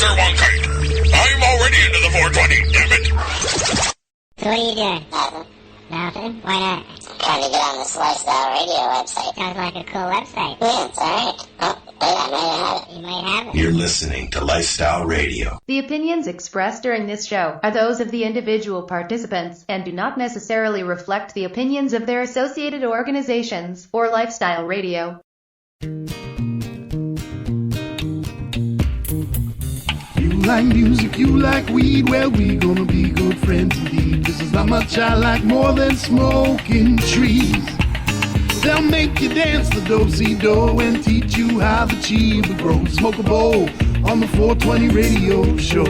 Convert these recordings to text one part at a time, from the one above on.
Dr. Wonkite. I'm already into the 420, damn it. So what are you doing? Nothing? Why not? Trying to get on this Lifestyle Radio website. Sounds like a cool website. Yeah, it's alright. Oh, wait, I might have it. You might have it. You're listening to Lifestyle Radio. The opinions expressed during this show are those of the individual participants and do not necessarily reflect the opinions of their associated organizations or Lifestyle Radio. You like music, you like weed, well, we gonna be good friends indeed. This is not much I like more than smoking trees. They'll make you dance the do-si-do and teach you how the chiba grows. Smoke a bowl on the 420 radio show.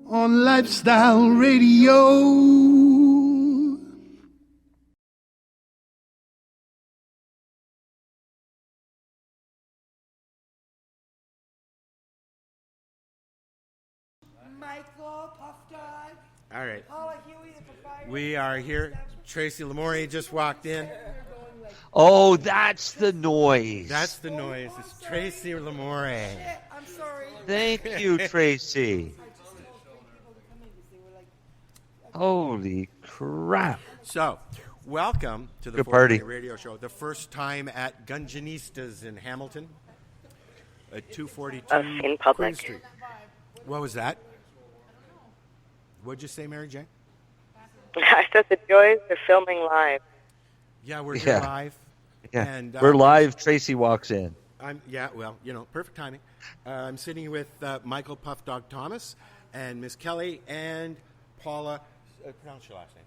On Lifestyle Radio. Michael, Puffdog. All right. Paula Huie, the proprietor. We are here. Tracy Lamore just walked in. Oh, that's the noise. That's the noise. It's Tracy Lamore. I'm sorry. Thank you, Tracy. Holy crap. So, welcome to the Good party. 420 radio show. The first time at Ganjahnistas in Hamilton at 242 in public. Queen Street. What was that? What'd you say, Mary Jane? I said the joys of filming live. Yeah, we're here live. Yeah, And, we're live. Tracy walks in. Perfect timing. I'm sitting with Michael Puffdog Thomas and Miss Kelly and Paula. Pronounce your last name.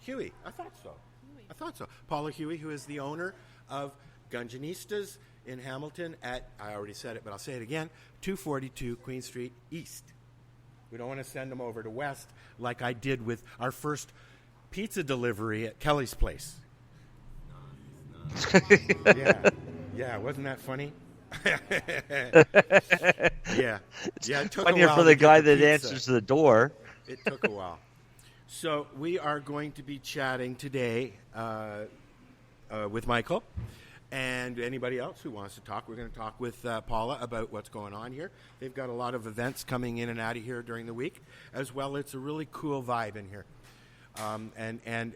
Huie. I thought so. Paula Huie, who is the owner of Ganjahnistas in Hamilton at, I already said it, but I'll say it again, 242 Queen Street East. We don't want to send them over to West like I did with our first pizza delivery at Kelly's place. Yeah, wasn't that funny? Yeah. It took Funnier a while for the to guy get the that pizza. answers the door. It took a while. So we are going to be chatting today with Michael and anybody else who wants to talk. We're going to talk with Paula about what's going on here. They've got a lot of events coming in and out of here during the week, as well. It's a really cool vibe in here, and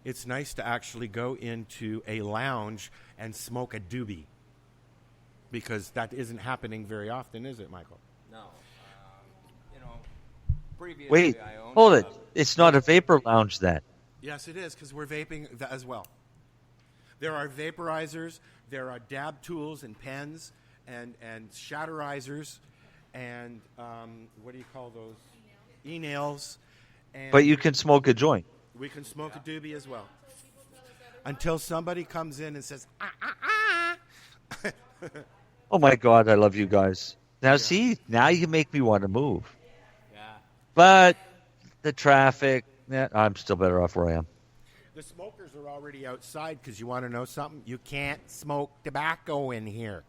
it's nice to actually go into a lounge and smoke a doobie, because that isn't happening very often, is it, Michael? No. Previously Wait, I owned hold it. It's not a vapor lounge then. Yes, it is, because we're vaping as well. There are vaporizers, there are dab tools and pens and shatterizers and what do you call those? E-nails. And But you can smoke a joint. we can smoke a doobie as well. Until somebody comes in and says, Oh my God, I love you guys. Now see, now you make me want to move. Yeah. But the traffic, I'm still better off where I am. The smokers are already outside, because you want to know something? You can't smoke tobacco in here.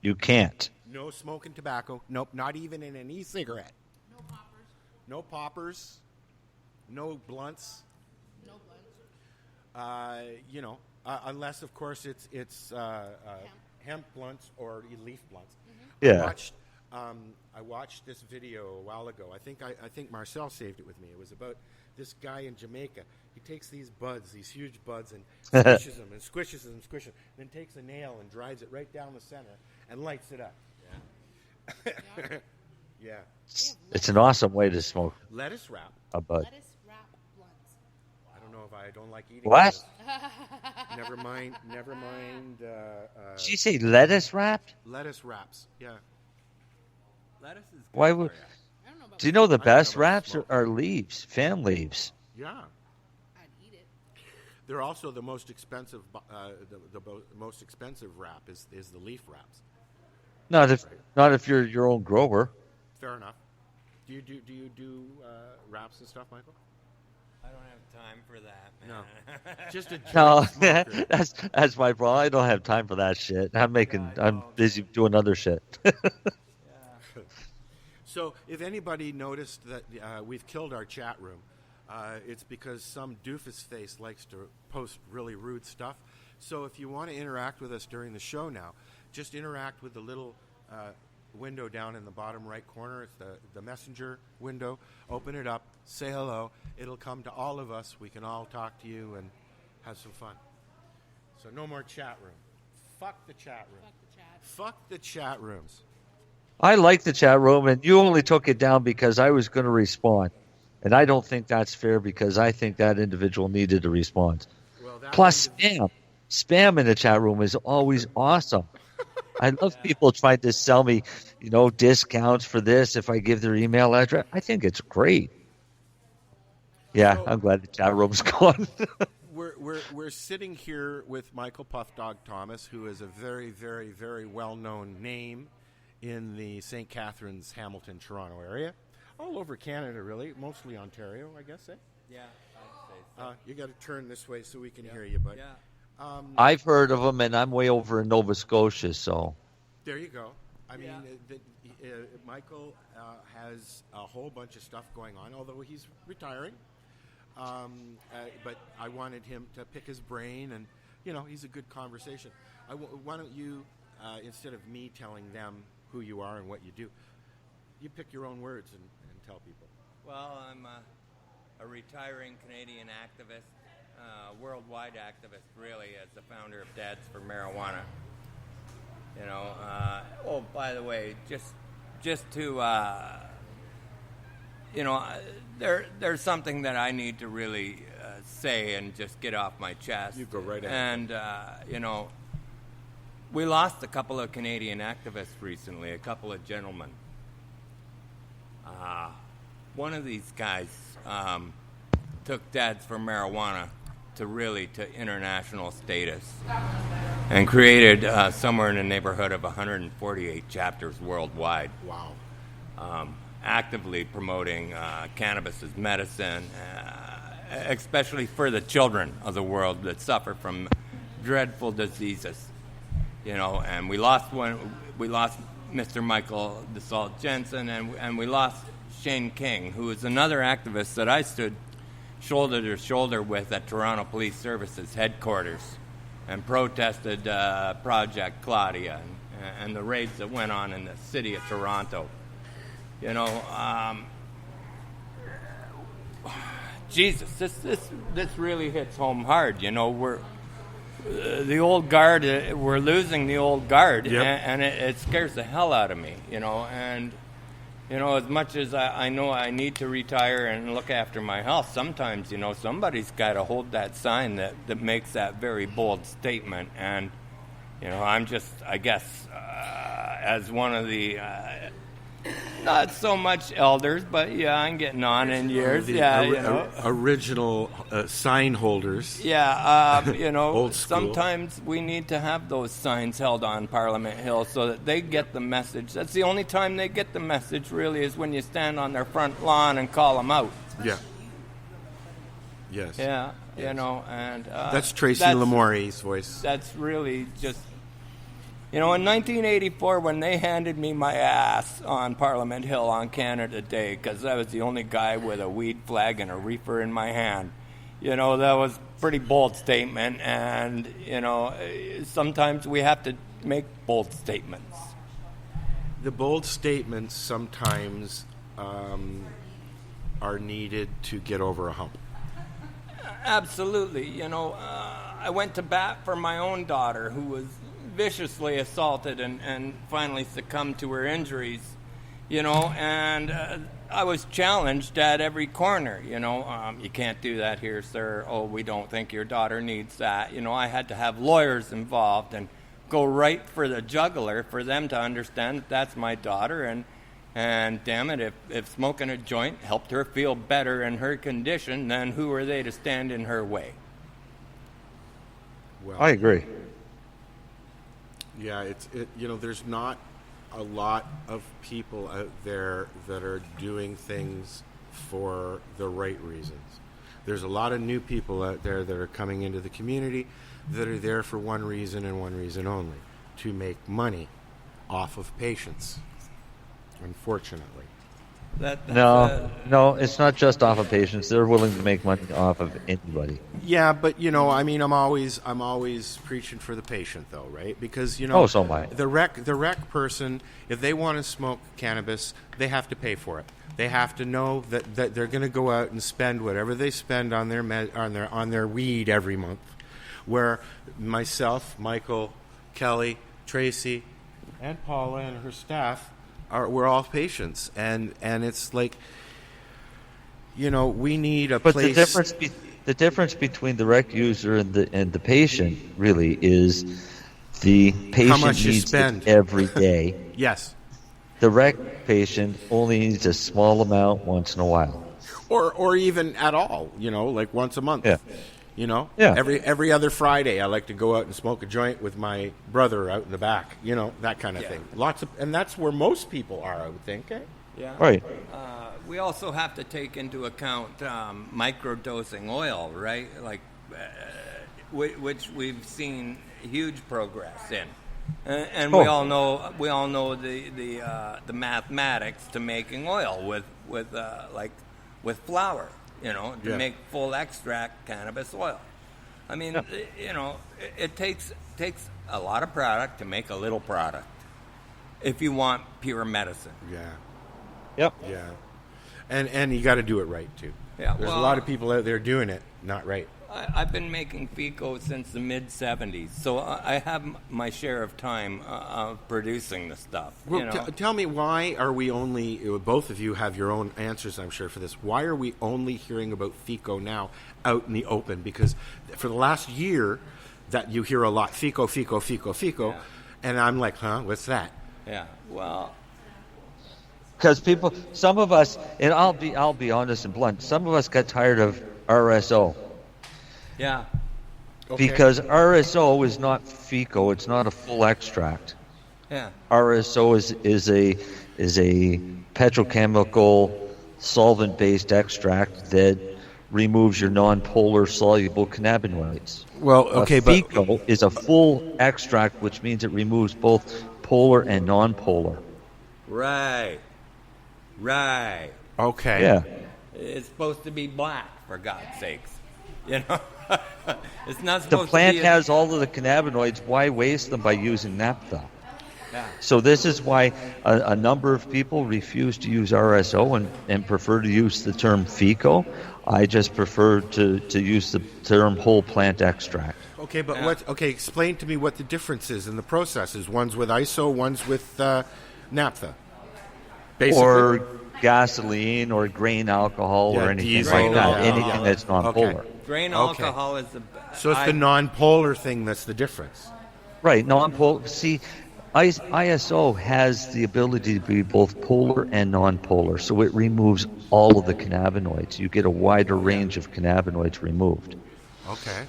You can't. No smoking tobacco. Nope, not even in an e-cigarette. No poppers. No blunts. Unless, of course, it's hemp blunts or leaf blunts. Yeah. I watched this video a while ago. I think Marcel saved it with me. It was about this guy in Jamaica. He takes these buds, these huge buds, and squishes them and squishes them and squishes them, and then takes a nail and drives it right down the center and lights it up. Yeah. It's an awesome way to smoke Lettuce wrap. a bud. Lettuce wrap blunts. I don't know if I don't like eating What? lettuce. Never mind. Did you say lettuce wrapped? Lettuce wraps. Yeah. Lettuce is good. Why would? I don't know about Do you know the I don't know best about wraps smoke. are leaves, fan leaves? Yeah. I'd eat it. They're also the most expensive. The most expensive wrap is the leaf wraps. Not if you're your own grower. Fair enough. Do you do wraps and stuff, Michael? I don't have time for that, man. No. Just a No, smoker. that's my problem. I don't have time for that shit. I'm busy doing other shit. So if anybody noticed that we've killed our chat room, it's because some doofus face likes to post really rude stuff. So if you want to interact with us during the show now, just interact with the little window down in the bottom right corner. It's the messenger window. Open it up, say hello. It'll come to all of us. We can all talk to you and have some fun. So no more chat room. Fuck the chat room. Fuck the chat rooms. I like the chat room, and you only took it down because I was going to respond. And I don't think that's fair because I think that individual needed to respond. Well, Plus, spam in the chat room is always awesome. I love people trying to sell me, discounts for this if I give their email address. I think it's great. Yeah, I'm glad the chat room's gone. We're sitting here with Michael Puffdog Thomas, who is a very, very, very well-known name in the St. Catharines, Hamilton, Toronto area. All over Canada, really. Mostly Ontario, I guess, eh? Yeah, I'd say so. You got to turn this way so we can hear you, bud. Yeah. I've heard of them, and I'm way over in Nova Scotia, so. There you go. I mean, Michael has a whole bunch of stuff going on, although he's retiring. But I wanted him to pick his brain, and, he's a good conversation. Why don't you, instead of me telling them who you are and what you do, you pick your own words and tell people. Well, I'm a retiring Canadian activist, worldwide activist, really, as the founder of Dads for Marijuana. By the way, just to, there's something that I need to really say and just get off my chest. You go right ahead. And, we lost a couple of Canadian activists recently, a couple of gentlemen. One of these guys took Dads for Marijuana to international status and created somewhere in the neighborhood of 148 chapters worldwide. Wow. Actively promoting cannabis as medicine, especially for the children of the world that suffer from dreadful diseases. And we lost Mr. Michael DeSalt Jensen, and we lost Shane King, who is another activist that I stood shoulder to shoulder with at Toronto Police Services headquarters and protested Project Claudia and the raids that went on in the city of Toronto. Jesus, this really hits home hard. We're the old guard. We're losing the old guard, yep. and it scares the hell out of me. And as much as I know I need to retire and look after my health, sometimes somebody's got to hold that sign that makes that very bold statement. And I'm just, I guess, as one of the not so much elders, but I'm getting on in years. Original sign holders. Yeah, Old school. Sometimes we need to have those signs held on Parliament Hill so that they get the message. That's the only time they get the message, really, is when you stand on their front lawn and call them out. Yeah. Yes. Yeah, yes. And that's Tracy Lamoure's voice. That's really just. In 1984, when they handed me my ass on Parliament Hill on Canada Day, because I was the only guy with a weed flag and a reefer in my hand, that was a pretty bold statement. And, sometimes we have to make bold statements. The bold statements sometimes are needed to get over a hump. Absolutely. I went to bat for my own daughter, who was viciously assaulted and finally succumbed to her injuries, and I was challenged at every corner, you can't do that here, sir. Oh, we don't think your daughter needs that. I had to have lawyers involved and go right for the jugular for them to understand that that's my daughter, and damn it, if smoking a joint helped her feel better in her condition, then who are they to stand in her way? Well, I agree. Yeah, there's not a lot of people out there that are doing things for the right reasons. There's a lot of new people out there that are coming into the community that are there for one reason and one reason only, to make money off of patients, unfortunately. No, it's not just off of patients. They're willing to make money off of anybody. Yeah, but I mean, I'm always preaching for the patient, though, right? Because so am I. The rec person, if they want to smoke cannabis, they have to pay for it. They have to know that they're going to go out and spend whatever they spend on their weed every month. Where myself, Michael, Kelly, Tracy, and Paula and her staff we're all patients, and it's like, we need a place. The difference between the rec user and the patient really is the patient how much needs you spend it every day. Yes. The rec patient only needs a small amount once in a while, or even at all. Like once a month. Yeah. Yeah. Every other Friday, I like to go out and smoke a joint with my brother out in the back. That kind of thing. And that's where most people are, I would think. Eh? Yeah. Right. We also have to take into account microdosing oil, right? Like, which we've seen huge progress in, and we all know the mathematics to making oil with flour. To make full extract cannabis oil. I mean, it takes a lot of product to make a little product if you want pure medicine. Yeah. Yep. Yeah. And you got to do it right, too. Yeah. There's a lot of people out there doing it not right. I've been making FICO since the mid-'70s, so I have my share of time of producing the stuff. Well, tell me, why are we only, both of you have your own answers, I'm sure, for this. Why are we only hearing about FICO now out in the open? Because for the last year, that you hear a lot, FICO, Yeah. and I'm like, what's that? Yeah, well... Because some of us, and I'll be honest and blunt, some of us got tired of RSO. Yeah. Okay. Because RSO is not FICO, it's not a full extract. Yeah. RSO is a petrochemical solvent-based extract that removes your non-polar soluble cannabinoids. Well, okay, but FICO is a full extract, which means it removes both polar and non-polar. Right. Okay. Yeah. It's supposed to be black, for God's sakes. It's not supposed The plant to be has all of the cannabinoids. Why waste them by using naphtha? Yeah. So this is why a number of people refuse to use RSO and prefer to use the term FICO. I just prefer to use the term whole plant extract. Okay, but explain to me what the difference is in the processes. One's with ISO, one's with naphtha. Basically. Or gasoline or grain alcohol or anything diesel, like that. yeah. Anything that's non-polar. Okay. Grain alcohol is the... So it's the non-polar thing that's the difference. Right, non-polar. See, ISO has the ability to be both polar and non-polar, so it removes all of the cannabinoids. You get a wider range of cannabinoids removed. Okay.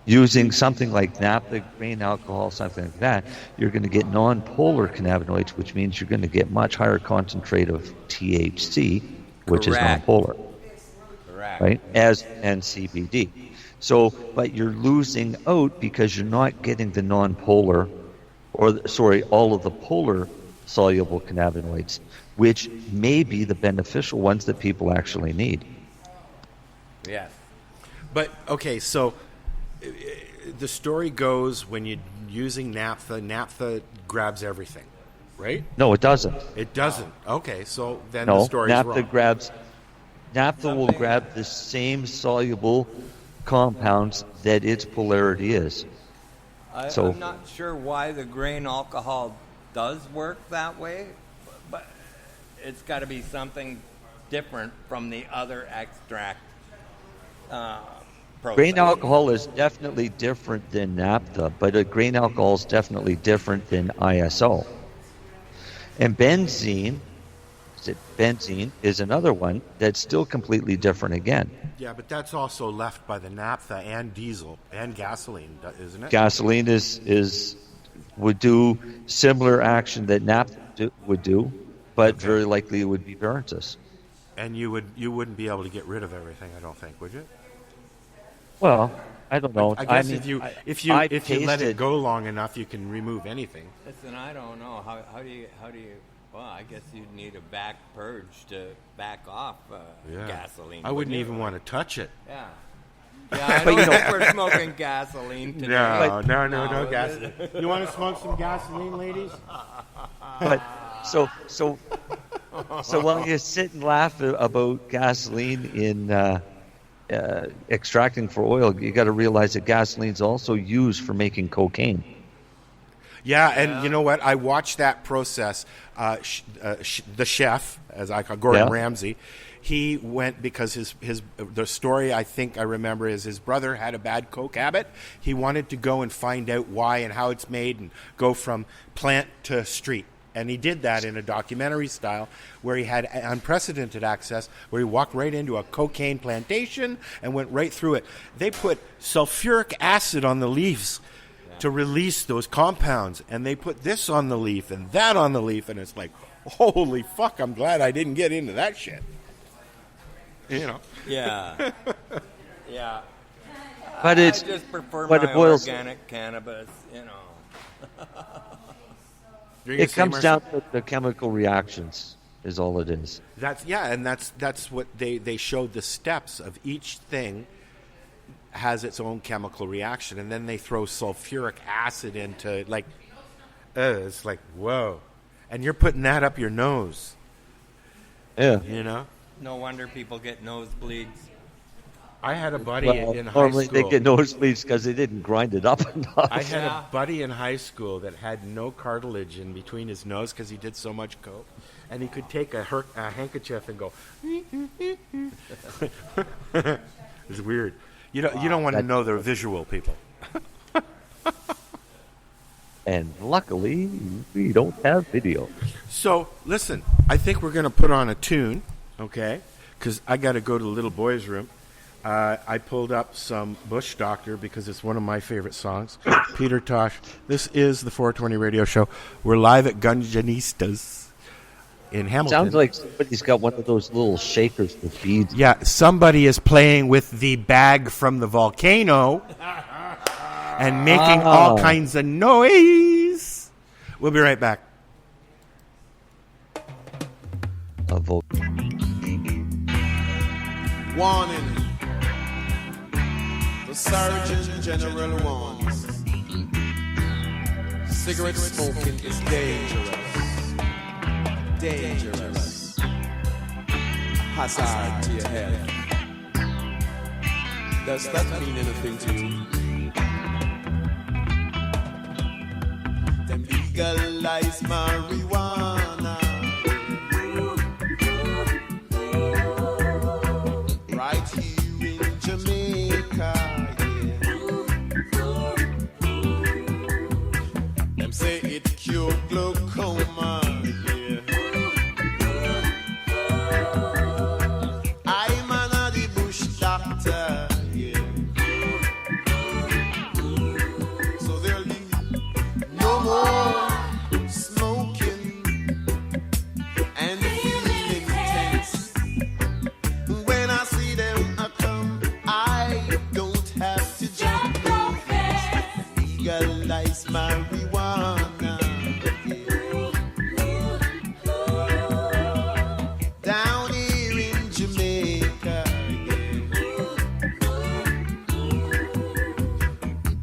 Using something like naphtha, grain alcohol, something like that, you're going to get non-polar cannabinoids, which means you're going to get much higher concentrate of THC, which is non-polar. Correct. Right? And CBD. So, but you're losing out because you're not getting the non-polar, all of the polar soluble cannabinoids, which may be the beneficial ones that people actually need. Yes. But, okay, so the story goes when you're using naphtha grabs everything, right? No, it doesn't. It doesn't. Okay, so then the story's wrong. Naphtha will grab the same soluble compounds that its polarity is. I'm not sure why the grain alcohol does work that way, but it's got to be something different from the other extract process. Grain alcohol is definitely different than naphtha, but a grain alcohol is definitely different than ISO. And benzene is another one that's still completely different again. Yeah, but that's also left by the naphtha and diesel and gasoline, isn't it? Gasoline would do similar action that naphtha would do, but very likely it would be burnt us. And you wouldn't be able to get rid of everything, I don't think, would you? Well, I don't know. I guess if you let it go long enough, you can remove anything. Listen, I don't know. How do you Well, I guess you'd need a back purge to back off gasoline. I wouldn't even want to touch it. Yeah. Yeah, I don't think we're smoking gasoline today. No gasoline. You want to smoke some gasoline, ladies? But so while you sit and laugh about gasoline in extracting for oil, you got to realize that gasoline's also used for making cocaine. Yeah, and you know what? I watched that process. The chef, as I call Gordon Ramsay, he went because the story I think I remember is his brother had a bad coke habit. He wanted to go and find out why and how it's made and go from plant to street. And he did that in a documentary style where he had unprecedented access, where he walked right into a cocaine plantation and went right through it. They put sulfuric acid on the leaves to release those compounds, and they put this on the leaf and that on the leaf, and it's like, holy fuck, I'm glad I didn't get into that shit. You know. Yeah. Yeah. But I just prefer my organic cannabis, you know. It comes down to the chemical reactions is all it is. That's what they showed the steps of each thing has its own chemical reaction, and then they throw sulfuric acid into it's like, whoa. And you're putting that up your nose. Yeah. You know? No wonder people get nosebleeds. I had a buddy in high normally school. they get nosebleeds because they didn't grind it up enough. I had a buddy in high school that had no cartilage in between his nose because he did so much coke, and he could take a handkerchief and go. It's weird. You don't want to know the visual, people. And luckily, we don't have video. So listen, I think we're going to put on a tune, okay? Because I got to go to the little boys' room. I pulled up some Bush Doctor because it's one of my favorite songs. Peter Tosh. This is the 420 Radio Show. We're live at Ganjahnistas in Hamilton. Sounds like somebody's got one of those little shakers with beads. Yeah, somebody is playing with the bag from the volcano and making all kinds of noise. We'll be right back. Warning. The Surgeon General warns. Cigarette smoking is dangerous. Dangerous. Hazard to your health. Does that mean anything to you? Them legalize marijuana. Right here in Jamaica, Them say it cure glaucoma, I'm an Bush doctor, So there'll be no more smoking and feeling tense. When I see them come, I don't have to jump no fence. Legalize marijuana. Down here in Jamaica,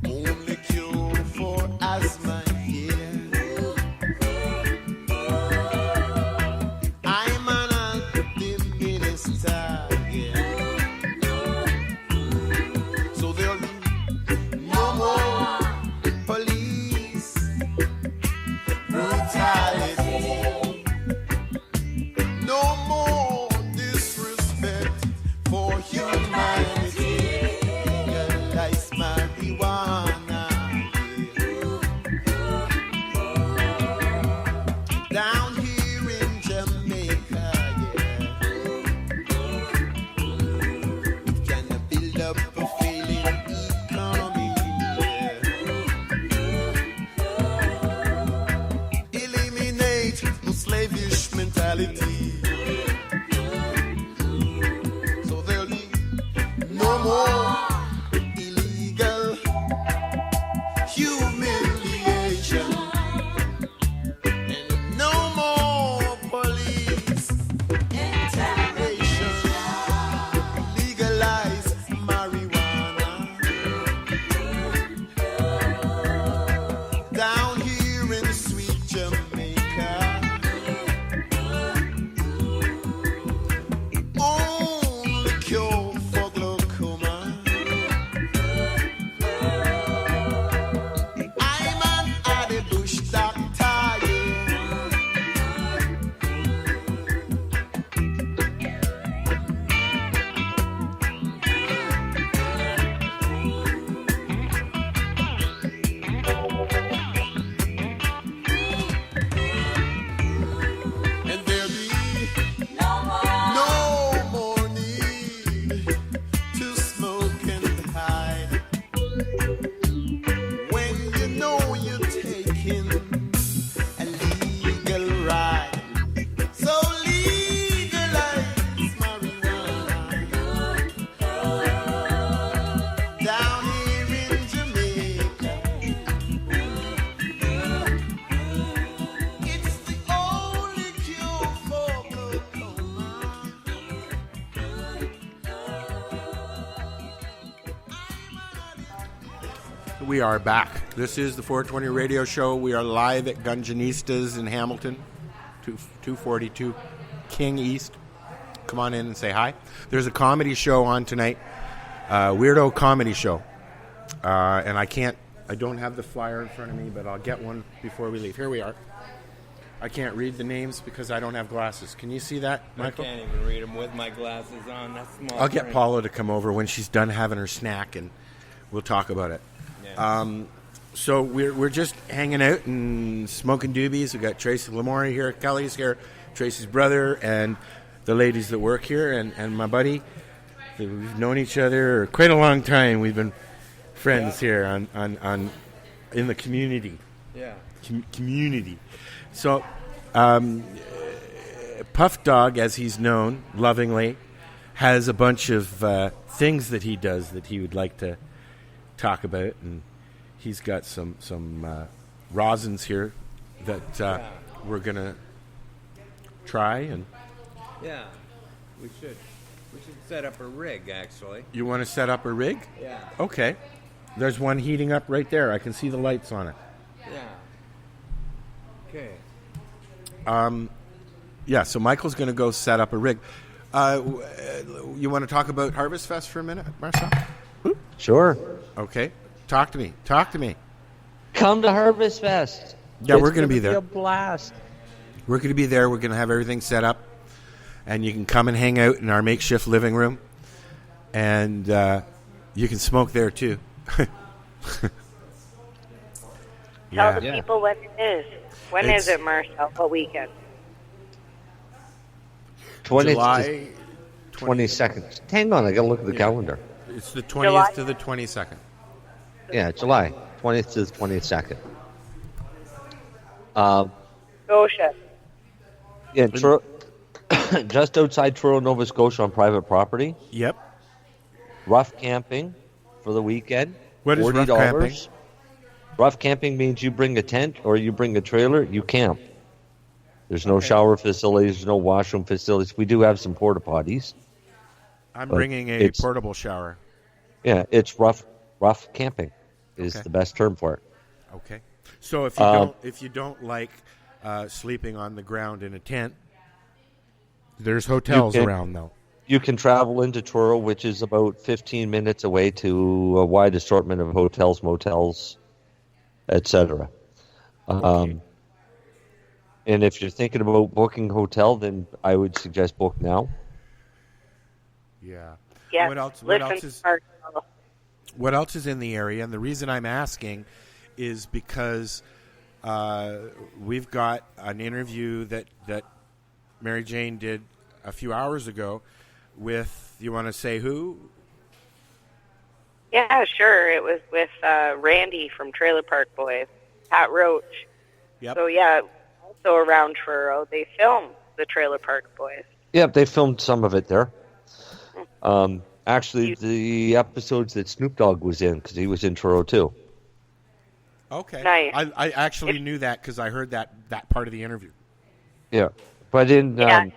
only cure for asthma here. I'm an anti-minister, So there'll be no more police brutality. No more disrespect for humanity. Legalize marijuana. Down here in Jamaica, It can build up a failing economy, Eliminate the slavish mentality. So there'll be no more illegal humiliation and no more We are back. This is the 420 Radio Show. We are live at Ganjahnistas in Hamilton, 242 King East. Come on in and say hi. There's a comedy show on tonight, weirdo comedy show. And I don't have the flyer in front of me, but I'll get one before we leave. Here we are. I can't read the names because I don't have glasses. Can you see that, Michael? I can't even read them with my glasses on. That's small. I'll get Paula to come over when she's done having her snack, and we'll talk about it. Yeah. So we're just hanging out and smoking doobies. We've got Tracy Lamore here, Kelly's here, Tracy's brother, and the ladies that work here, and my buddy. We've known each other quite a long time. We've been friends here on in the community. Yeah. Community. So, Puffdog, as he's known lovingly, has a bunch of things that he does that he would like to talk about, and he's got some rosins here that we're gonna try. And yeah, we should set up a rig. Actually, you want to set up a rig? Yeah. Okay. There's one heating up right there. I can see the lights on it. Yeah. Okay. Yeah, so Michael's going to go set up a rig. You want to talk about Harvest Fest for a minute, Marcel? Sure. Okay. Talk to me. Come to Harvest Fest. Yeah, we're going to be there. Be a blast. We're going to be there. We're going to have everything set up. And you can come and hang out in our makeshift living room. And you can smoke there, too. Tell the people when it is. When is it, Marcel? What weekend? July 22nd. Hang on, I got to look at the calendar. It's the 20th to the 22nd. Yeah, July 20th to the 22nd. Scotia. Yeah, just outside Truro, Nova Scotia on private property. Yep. Rough camping for the weekend. What is rough camping? Rough camping means you bring a tent or you bring a trailer, you camp. There's no shower facilities, there's no washroom facilities. We do have some porta potties. I'm bringing a portable shower. Yeah, it's rough camping is the best term for it. Okay. So if you don't like sleeping on the ground in a tent, there's hotels around though. You can travel into Truro, which is about 15 minutes away, to a wide assortment of hotels, motels, etc. And if you're thinking about booking a hotel, then I would suggest book now. Yeah. Yes. What else is in the area? And the reason I'm asking is because we've got an interview that Mary Jane did a few hours ago with, you want to say who? Yeah, sure. It was with Randy from Trailer Park Boys, Pat Roach. Yep. So, yeah, also around Truro, they filmed the Trailer Park Boys. Yeah, they filmed some of it there. Actually, the episodes that Snoop Dogg was in, because he was in Truro too. Okay. Nice. I actually knew that because I heard that part of the interview. Yeah. But in the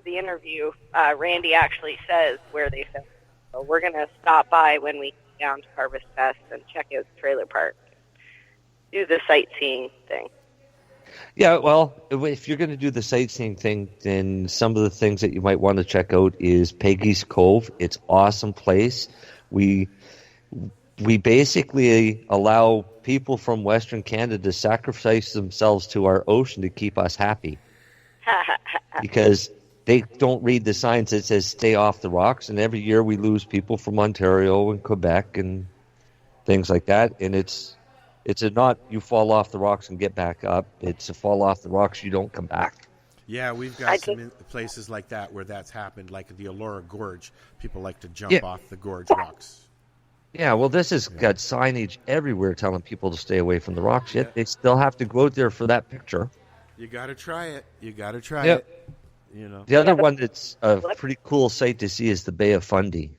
interview, Randy actually says where they filmed. So we're going to stop by when we get down to Harvest Fest and check out the trailer park. Do the sightseeing thing. Yeah, well, if you're going to do the sightseeing thing, then some of the things that you might want to check out is Peggy's Cove. It's an awesome place. We basically allow people from Western Canada to sacrifice themselves to our ocean to keep us happy. Because they don't read the signs that says stay off the rocks, and every year we lose people from Ontario and Quebec and things like that, and it's a not you fall off the rocks and get back up. It's a fall off the rocks, you don't come back. Yeah, we've got some places like that where that's happened, like the Elora Gorge. People like to jump off the gorge rocks. Yeah, well, this has got signage everywhere telling people to stay away from the rocks, yet they still have to go out there for that picture. You got to try it. it. You know. The other one that's a pretty cool sight to see is the Bay of Fundy.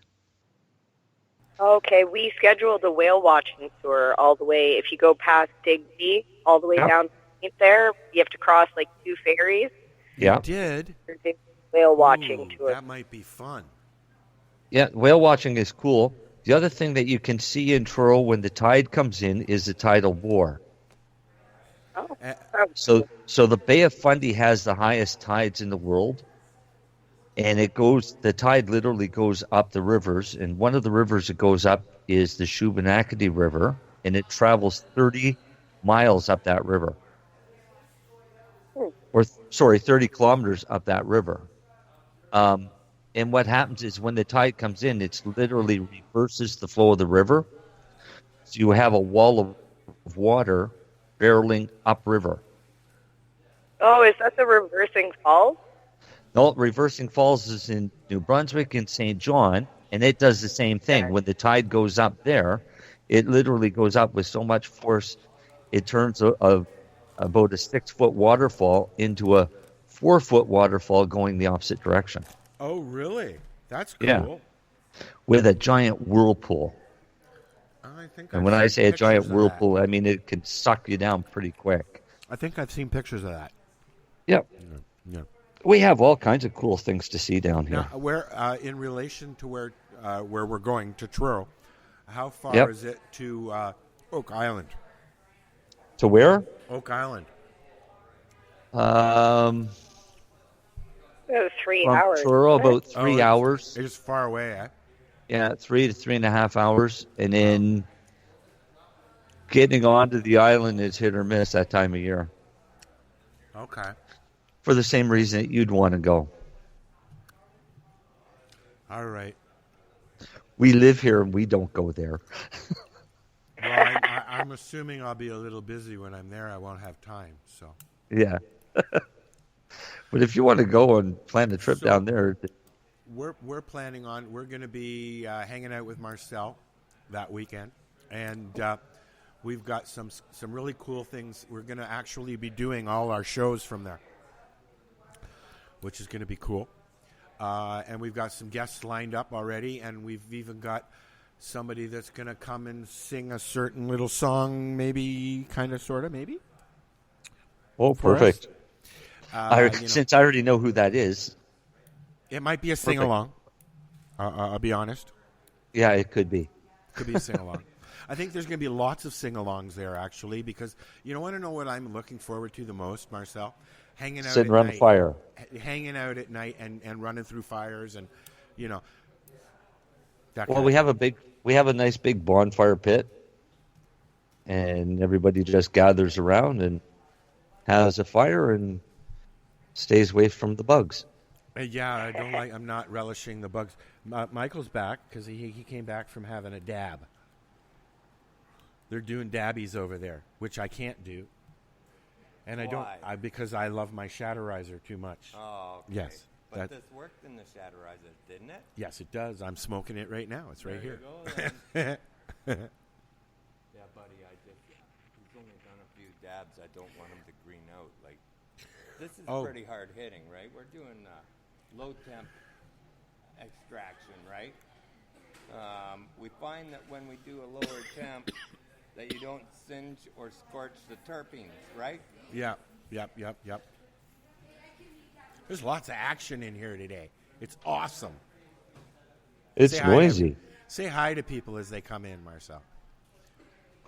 Okay, we scheduled a whale watching tour all the way. If you go past Digby, all the way down there, you have to cross like 2 ferries. Yeah. You did? Whale watching tour. That might be fun. Yeah, whale watching is cool. The other thing that you can see in Truro when the tide comes in is the tidal bore. Oh. So the Bay of Fundy has the highest tides in the world, and the tide literally goes up the rivers, and one of the rivers that goes up is the Shubenacadie River, and it travels 30 miles up that river. 30 kilometers up that river. And what happens is when the tide comes in, it's literally reverses the flow of the river. So you have a wall of water barreling upriver. Oh, is that the reversing falls? No, reversing falls is in New Brunswick and St. John, and it does the same thing. When the tide goes up there, it literally goes up with so much force, it turns about a 6-foot waterfall into a 4-foot waterfall going the opposite direction. Oh, really? That's cool. Yeah. With a giant whirlpool. And when I say a giant whirlpool, I mean it can suck you down pretty quick. I think I've seen pictures of that. Yep. Yeah. We have all kinds of cool things to see down here. Now, where, in relation to where we're going, to Truro, how far is it to Oak Island? To where? Oak Island. 3 from hours. Truro, about 3 hours. It's far away, eh? Yeah, 3 to 3.5 hours. And then getting onto the island is hit or miss that time of year. Okay. For the same reason that you'd want to go. All right. We live here and we don't go there. Well, I'm assuming I'll be a little busy when I'm there. I won't have time, so. Yeah. But if you want to go and plan a trip down there. We're planning on, we're going to be hanging out with Marcel that weekend. And we've got some really cool things. We're going to actually be doing all our shows from there, which is going to be cool. And we've got some guests lined up already, and we've even got somebody that's going to come and sing a certain little song, maybe, kind of, sort of, maybe. Oh, perfect. Since I already know who that is. It might be a sing-along. I'll be honest. Yeah, it could be. Could be a sing-along. I think there's going to be lots of sing-alongs there, actually, because you want to know what I'm looking forward to the most, Marcel? Hanging out Sitting at around night. the fire. Hanging out at night and running through fires and, Well, we have a nice big bonfire pit, and everybody just gathers around and has a fire and stays away from the bugs. Yeah, I'm not relishing the bugs. Michael's back because he came back from having a dab. They're doing dabbies over there, which I can't do. And Why? Because I love my shatterizer too much. Oh, okay. Yes. But this worked in the shatterizer, didn't it? Yes, it does. I'm smoking it right now. It's right here. There you go, then. Yeah, buddy, he's only done a few dabs. I don't want him to green out. Like, this is pretty hard hitting, right? We're doing low temp extraction, right? We find that when we do a lower temp, that you don't singe or scorch the terpenes, right? Yeah. Yep. There's lots of action in here today. It's awesome. It's noisy. Say hi to people as they come in, Marcel.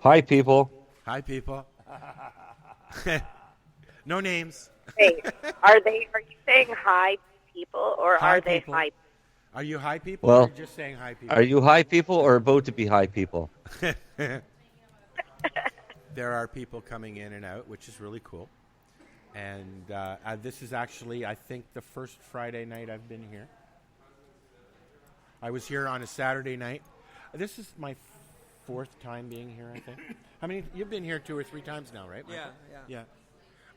Hi, people. Hi, people. No names. Hey, are you saying hi to people, or Hi, are they people. hi? Are you high people Well, or just saying hi people? Are you high people or about to be high people? There are people coming in and out, which is really cool. And this is actually, I think, the first Friday night I've been here. I was here on a Saturday night. This is my fourth time being here, I think. How many? You've been here 2 or 3 times now, right, Michael? Yeah.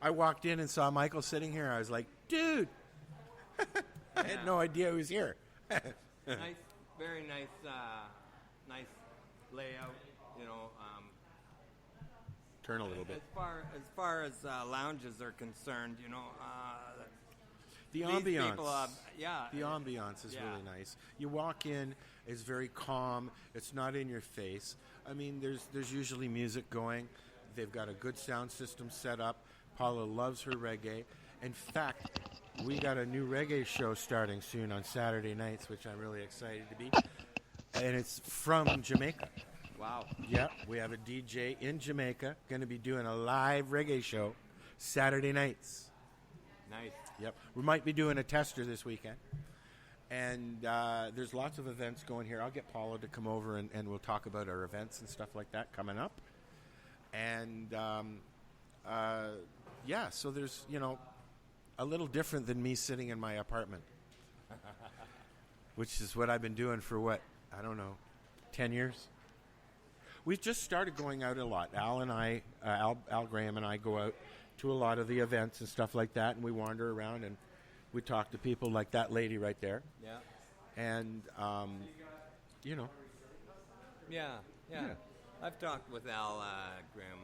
I walked in and saw Michael sitting here. I was like, dude. I had no idea he was here. Nice, very nice, nice layout. Turn a little bit. As far as lounges are concerned, The these ambiance. people, The ambiance is really nice. You walk in, it's very calm. It's not in your face. I mean, there's usually music going. They've got a good sound system set up. Paula loves her reggae. In fact, we got a new reggae show starting soon on Saturday nights, which I'm really excited to be. and it's from Jamaica. Wow. Yep, we have a DJ in Jamaica going to be doing a live reggae show Saturday nights. Nice. Yep, we might be doing a tester this weekend. And there's lots of events going here. I'll get Paula to come over and we'll talk about our events and stuff like that coming up. And yeah, so there's, a little different than me sitting in my apartment, which is what I've been doing for 10 years? We've just started going out a lot. Al and I, Al Graham and I go out to a lot of the events and stuff like that, and we wander around and we talk to people like that lady right there. Yeah. And, Yeah. I've talked with Al Graham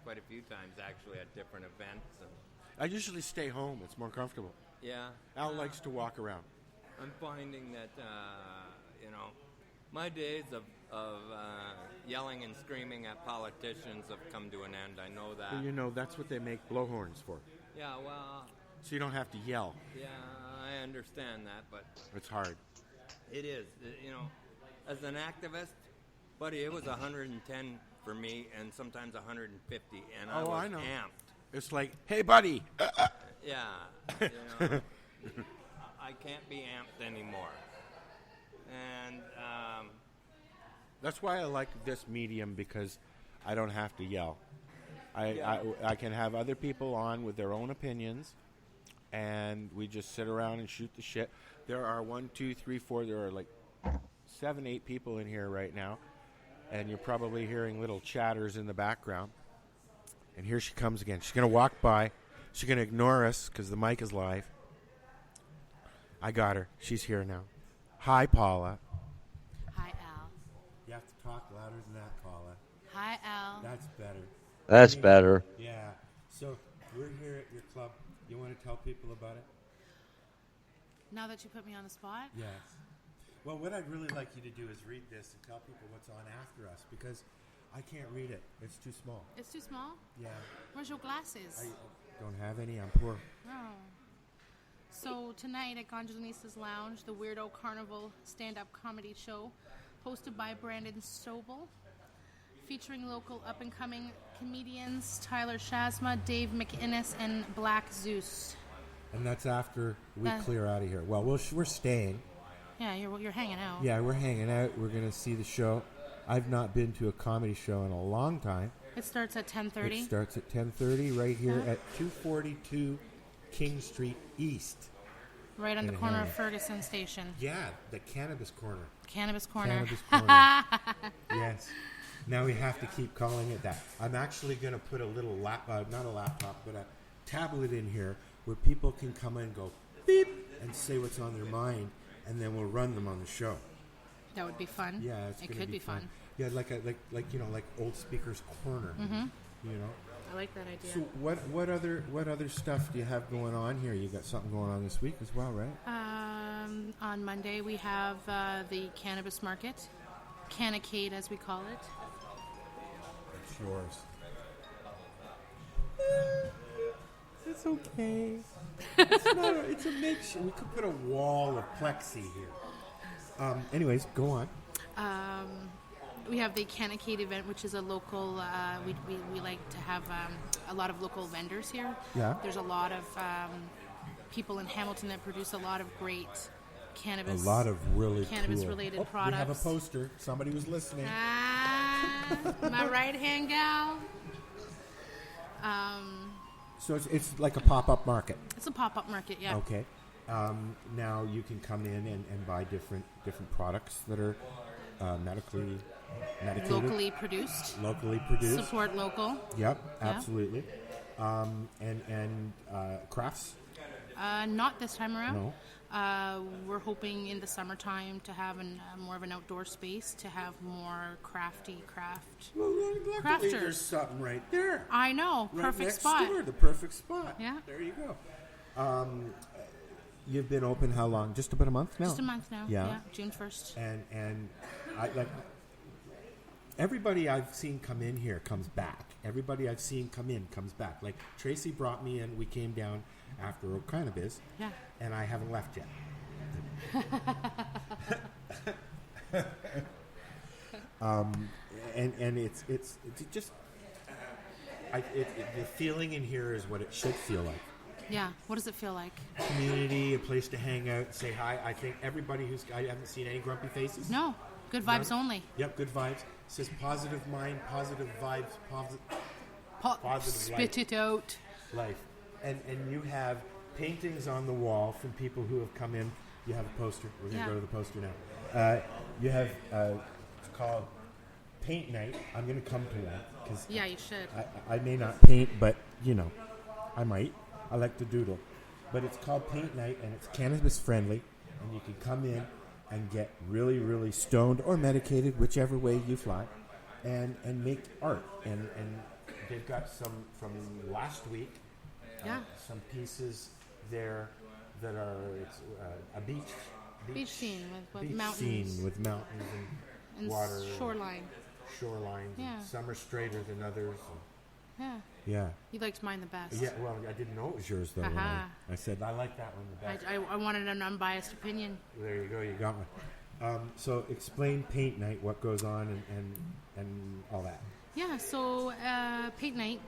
quite a few times, actually, at different events. And I usually stay home. It's more comfortable. yeah. Al likes to walk around. I'm finding that, my days of yelling and screaming at politicians have come to an end. I know that. That's what they make blowhorns for. Yeah, well, So you don't have to yell. yeah, I understand that, but It's hard. it is. As an activist, buddy, it was 110 for me and sometimes 150, and I was I know. amped. It's like, hey, buddy. Yeah, I can't be amped anymore. And That's why I like this medium, because I don't have to yell. I can have other people on with their own opinions, and we just sit around and shoot the shit. There are 1, 2, 3, 4. There are like 7, 8 people in here right now, and you're probably hearing little chatters in the background. And here she comes again. She's going to walk by. She's going to ignore us because the mic is live. I got her. She's here now. Hi, Paula. Hi, Al. You have to talk louder than that, Paula. Hi, Al. That's better. That's better. Yeah. So we're here at your club. You want to tell people about it? Now that you put me on the spot? Yes. Well, what I'd really like you to do is read this and tell people what's on after us, because I can't read it. It's too small. It's too small? Yeah. Where's your glasses? I don't have any. I'm poor. Oh. So tonight at Ganjahnistas Lounge, the Weirdo Carnival stand-up comedy show, hosted by Brandon Sobel, featuring local up-and-coming comedians Tyler Shazma, Dave McInnes, and Black Zeus. And that's after we clear out of here. Well, we're staying. Yeah, you're hanging out. Yeah, we're hanging out. We're going to see the show. I've not been to a comedy show in a long time. It starts at 10:30. It starts at 10:30 right here at 242 King Street East. Right on the corner of Ferguson Station. Yeah, the Cannabis Corner. Cannabis Corner. Cannabis Corner. Yes. Now we have to keep calling it that. I'm actually going to put a little not a laptop, but a tablet in here where people can come in and go beep and say what's on their mind, and then we'll run them on the show. That would be fun. Yeah, it could be fun. Yeah, like old speakers corner. Mm-hmm. I like that idea. So what other stuff do you have going on here? You got something going on this week as well, right? On Monday we have the cannabis market, Cannacade as we call it. It's yours. It's okay. It's a makeshift. We could put a wall of plexi here. Anyways, go on. We have the Cannacade event, which is a local. We like to have a lot of local vendors here. Yeah. There's a lot of people in Hamilton that produce a lot of great cannabis. A lot of really cannabis-related products. We have a poster. Somebody was listening. My right-hand gal. So it's like a pop-up market. It's a pop-up market, yeah. Okay. Now you can come in and buy different products that are medically medicated. Locally produced. Locally produced. Support local. Yep, absolutely. And crafts? Not this time around. No. We're hoping in the summertime to have more of an outdoor space, to have more craft. Well, crafters. There's something right there. I know. Right Perfect next spot. Door, the perfect spot. Yeah. There you go. You've been open how long? Just about a month now? Just a month now. Yeah. June 1st. And I like everybody I've seen come in here comes back. Everybody I've seen come in comes back. Like Tracy brought me in. We came down after Cannabis. Yeah. And I haven't left yet. And it's just the feeling in here is what it should feel like. Yeah. What does it feel like? Community, a place to hang out, say hi. I think everybody I haven't seen any grumpy faces. No. Good vibes only. Yep, good vibes. It says positive mind, positive vibes, positive spit it out. life. And you have paintings on the wall from people who have come in. You have a poster. We're going to go to the poster now. You have, it's called Paint Night. I'm going to come to that. Cause yeah, you should. I may not paint, but, I might. I like to doodle. But it's called Paint Night, and it's cannabis friendly. And you can come in and get really, really stoned or medicated, whichever way you fly, and make art. And they've got some from last week. Some pieces there that are a beach scene with beach mountains. Scene with mountains and water. Shoreline. Yeah. Some are straighter than others. Yeah. Yeah. You liked mine the best. Yeah, well, I didn't know it was yours, though. When I said, I like that one the best. I wanted an unbiased opinion. There you go, you got one. So explain Paint Night, what goes on, and all that. Yeah, so Paint Night,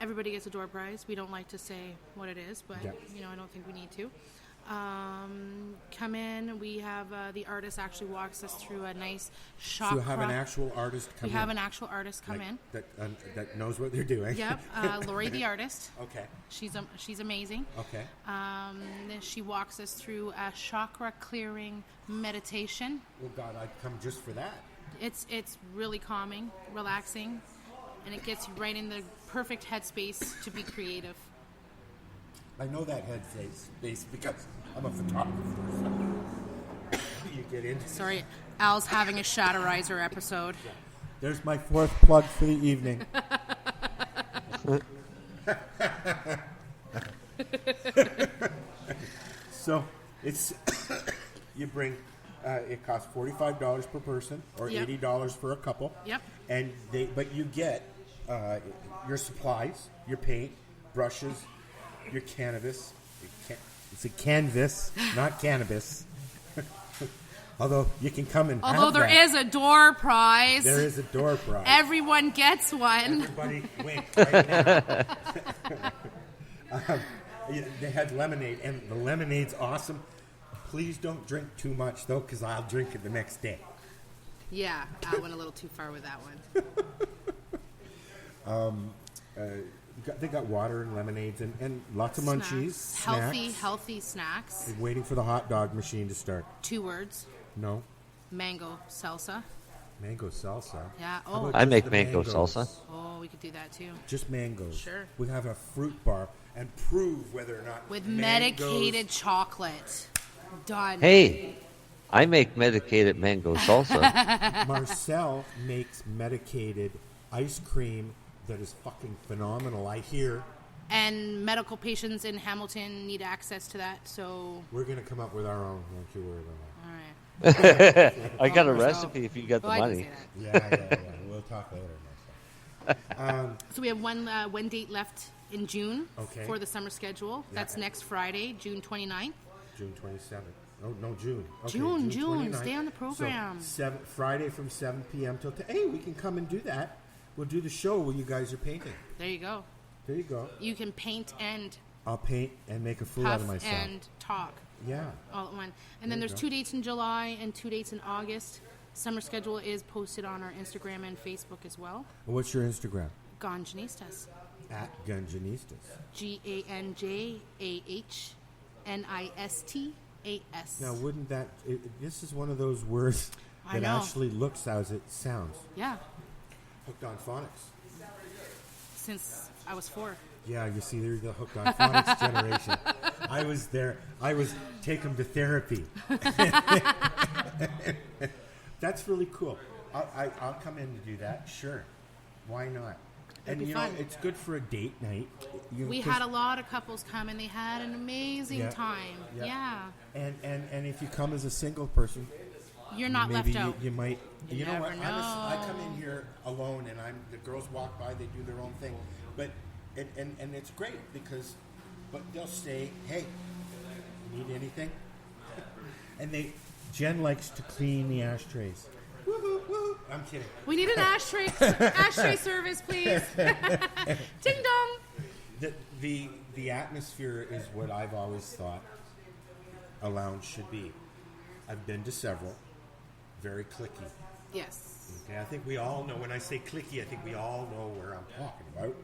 everybody gets a door prize. We don't like to say what it is, but, I don't think we need to. Come in. We have the artist actually walks us through a nice chakra. So you have an actual artist come in? We have an actual artist come in. That knows what they're doing. Yep. Lori the artist. Okay. She's amazing. Okay. Then she walks us through a chakra clearing meditation. Oh, God, I'd come just for that. It's really calming, relaxing, and it gets you right in the perfect headspace to be creative. I know that headspace because I'm a photographer. You get into. Sorry, Al's having a Shatterizer episode. Yeah. There's my fourth plug for the evening. So it's you bring. It costs $45 per person, or $80 for a couple. Yep. And but you get your supplies, your paint, brushes, your cannabis. It's a canvas, not cannabis. Although you can come and Although there is a door prize. There is a door prize. Everyone gets one. Everybody wink right now. They had lemonade, and the lemonade's awesome. Please don't drink too much, though, because I'll drink it the next day. Yeah, I went a little too far with that one. They got water and lemonades and lots of munchies. Snacks. Healthy snacks. They're waiting for the hot dog machine to start. 2 words. No. Mango salsa. Mango salsa? Yeah. Oh, I make mango salsa. Oh, we could do that, too. Just mangoes. Sure. We have a fruit bar and prove whether or not with medicated chocolate. Done. Hey, I make medicated mango salsa. Marcel makes medicated ice cream that is fucking phenomenal, I hear. And medical patients in Hamilton need access to that, so... We're going to come up with our own, don't you worry about that. All right. I got a recipe if you got the money. Yeah. We'll talk later. So we have one date left in June for the summer schedule. Yeah. That's next Friday, June 29th. June 27th. Oh, no, June. Okay, June. Stay on the program. So Friday from 7 p.m. till... Hey, we can come and do that. We'll do the show when you guys are painting. There you go. You can paint and... I'll paint and make a fool out of myself. and talk. Yeah. All at one. And then there's 2 dates in July and 2 dates in August. Summer schedule is posted on our Instagram and Facebook as well. What's your Instagram? Ganjahnistas. At Ganjahnistas. Ganjahnistas. Now, wouldn't that... this is one of those words that actually looks as it sounds. Yeah. Hooked on phonics. Since I was 4. Yeah, you see, they're the hooked on phonics generation. I was there. I was take them to therapy. That's really cool. I'll come in to do that. Sure. Why not? It'd be fun. It's good for a date night. We had a lot of couples come, and they had an amazing time. Yeah. And if you come as a single person, you're not left out. You might. You know what? Know. I come in here alone, and the girls walk by. They do their own thing, but and it's great because, but they'll say, "Hey, need anything?" And Jen likes to clean the ashtrays. Woo-hoo. I'm kidding. We need an ashtray service, please. Ding dong. The atmosphere is what I've always thought a lounge should be. I've been to several. Very cliquey. Yes. Okay, I think we all know, when I say cliquey, I think we all know where I'm talking about.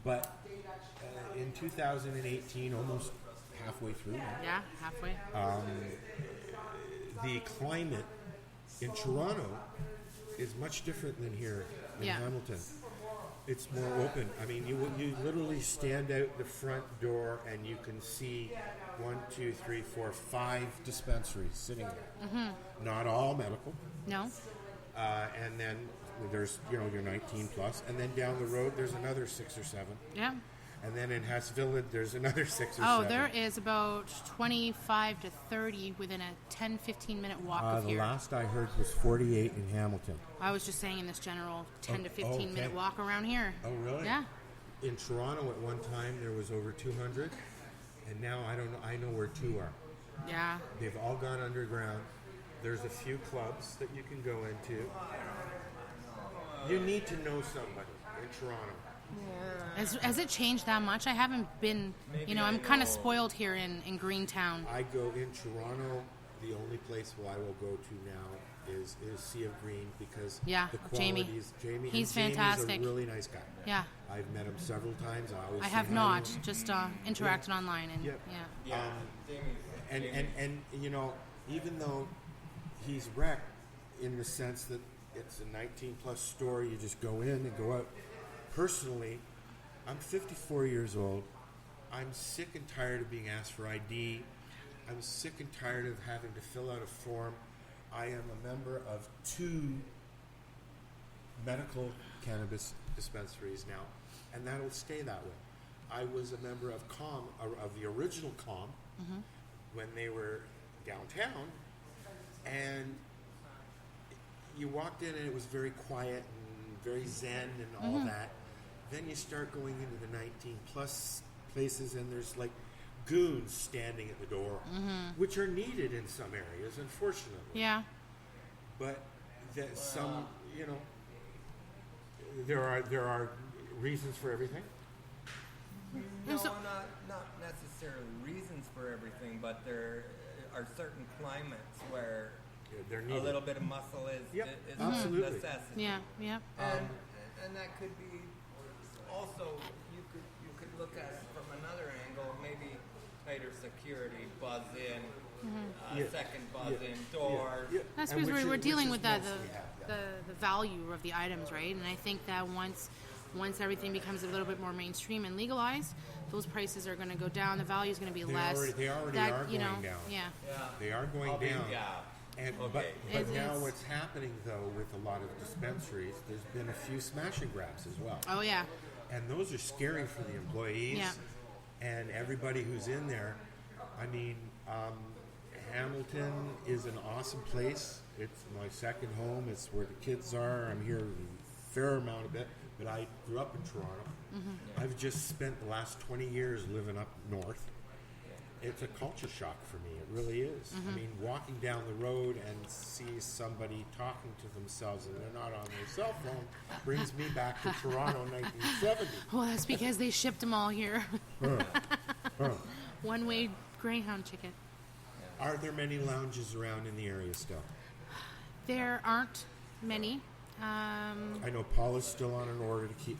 But in 2018, almost halfway through now, Yeah, halfway. the climate in Toronto is much different than here in Hamilton. It's more open. I mean, you literally stand out the front door and you can see 1, 2, 3, 4, 5 dispensaries sitting there. Mm-hmm. Not all medical. No. And then there's, your 19 plus. And then down the road, there's another 6 or 7. Yeah. And then in Hess Village, there's another 6 or 7. Oh, there is about 25 to 30 within a 10, 15-minute walk of The here. last I heard was 48 in Hamilton. I was just saying in this general 10 to 15-minute walk around here. Oh, really? Yeah. In Toronto at one time, there was over 200. And now I don't know. I know where 2 are. Yeah. They've all gone underground. There's a few clubs that you can go into. You need to know somebody in Toronto. Has it changed that much? I haven't been, I'm kind of spoiled here in Greentown. I go in Toronto. The only place I will go to now is Sea of Green because the quality is Jamie. He's fantastic. Jamie's a really nice guy. Yeah. I've met him several times. I have not, just interacted online. And And even though he's wrecked in the sense that it's a 19-plus store, you just go in and go out. Personally, I'm 54 years old. I'm sick and tired of being asked for ID. I'm sick and tired of having to fill out a form. I am a member of 2 medical cannabis dispensaries now, and that'll stay that way. I was a member of the original COM, when they were downtown, and you walked in and it was very quiet and very zen and all that. Then you start going into the 19-plus places, and there's like goons standing at the door, which are needed in some areas, unfortunately. Yeah. But some, there are reasons for everything. No, not necessarily reasons for everything, but there are certain climates where a little bit of muscle is a necessity. Yeah, yeah. And that could be also, you could look at it from another angle, maybe tighter security, buzz in, second buzz in, doors. That's because we're dealing with the value of the items, right? And I think that once everything becomes a little bit more mainstream and legalized, those prices are going to go down. The value is going to be less. They already are going down. Yeah. They are going down. But now is. what's happening, though, with a lot of dispensaries, there's been a few smash and grabs as well. Oh, yeah. And those are scary for the employees and everybody who's in there. I mean, Hamilton is an awesome place. It's my second home. It's where the kids are. I'm here a fair amount of it, but I grew up in Toronto. I've just spent the last 20 years living up north. It's a culture shock for me. It really is. I mean, walking down the road and see somebody talking to themselves and they're not on their cell phone brings me back to Toronto 1970. Well, that's because they shipped them all here. One-way Greyhound ticket. Are there many lounges around in the area still? There aren't many. I know Paula's still on an order to keep,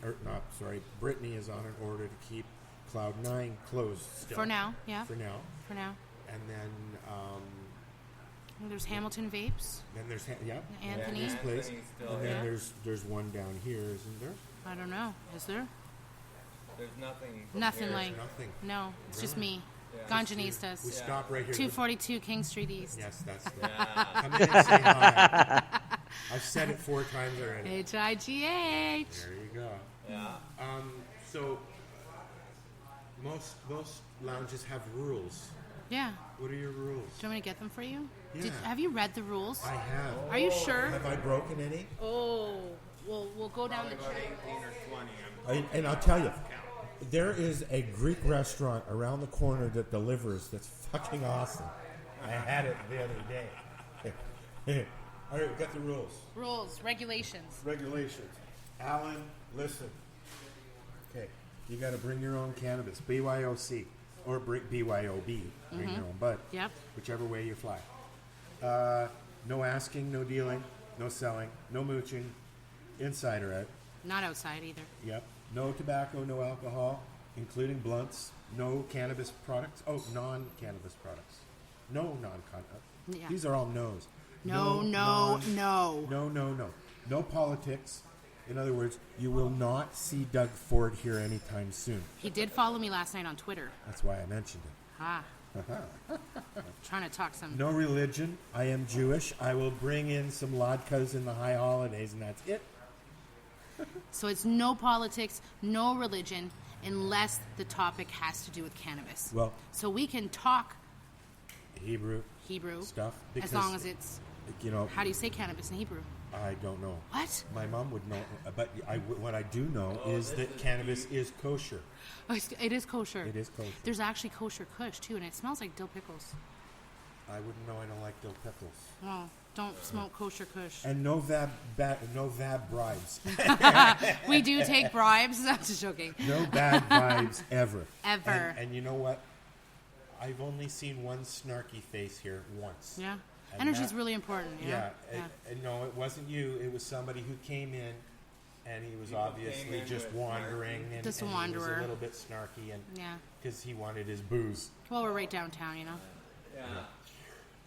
Brittany is on an order to keep Cloud 9 closed still. For now, yeah. For now. And then there's Hamilton Vapes. Then there's Anthony's place. And then there's one down here, isn't there? I don't know. Is there? There's nothing. Nothing here. like. Nothing. No, it's just me. Yeah. Ganjahnistas. We stop right here. 242 King Street East. Yes, that's the come in and say hi. I've said it 4 times already. HIGH. There you go. Yeah. So most lounges have rules. Yeah. What are your rules? Do you want me to get them for you? Yeah. Have you read the rules? I have. Are you sure? Have I broken any? Oh, we'll go down the track. 18 or 20. And I'll tell you, there is a Greek restaurant around the corner that delivers that's fucking awesome. I had it the other day. All right, we got the rules. Rules, regulations. Regulations. Alan, listen. Okay, you got to bring your own cannabis, BYOC, or BYOB, bring your own bud. Yep. Whichever way you fly. No asking, no dealing, no selling, no mooching, inside or out. Not outside either. Yep. No tobacco, no alcohol, including blunts. No cannabis products. Oh, non-cannabis products. No non-cannabis. Yeah. These are all no's. No. No politics. In other words, you will not see Doug Ford here anytime soon. He did follow me last night on Twitter. That's why I mentioned it. Trying to talk some. No religion. I am Jewish. I will bring in some latkes in the high holidays, and that's it. So it's no politics, no religion, unless the topic has to do with cannabis. Well, so we can talk Hebrew stuff as long as it's. How do you say cannabis in Hebrew? I don't know. What? My mom would know, but what I do know is that cannabis is kosher. Oh, it is kosher. It is kosher. There's actually kosher kush too, and it smells like dill pickles. I wouldn't know. I don't like dill pickles. Oh, don't smoke kosher kush. And no VAB bribes. We do take bribes. I'm just joking. No bad vibes ever. Ever. And you know what? I've only seen one snarky face here once. Yeah. Energy's really important. Yeah. No, it wasn't you. It was somebody who came in, and he was obviously just wandering, and Just a he wanderer. was a little bit snarky, and because he wanted his booze. Well, we're right downtown,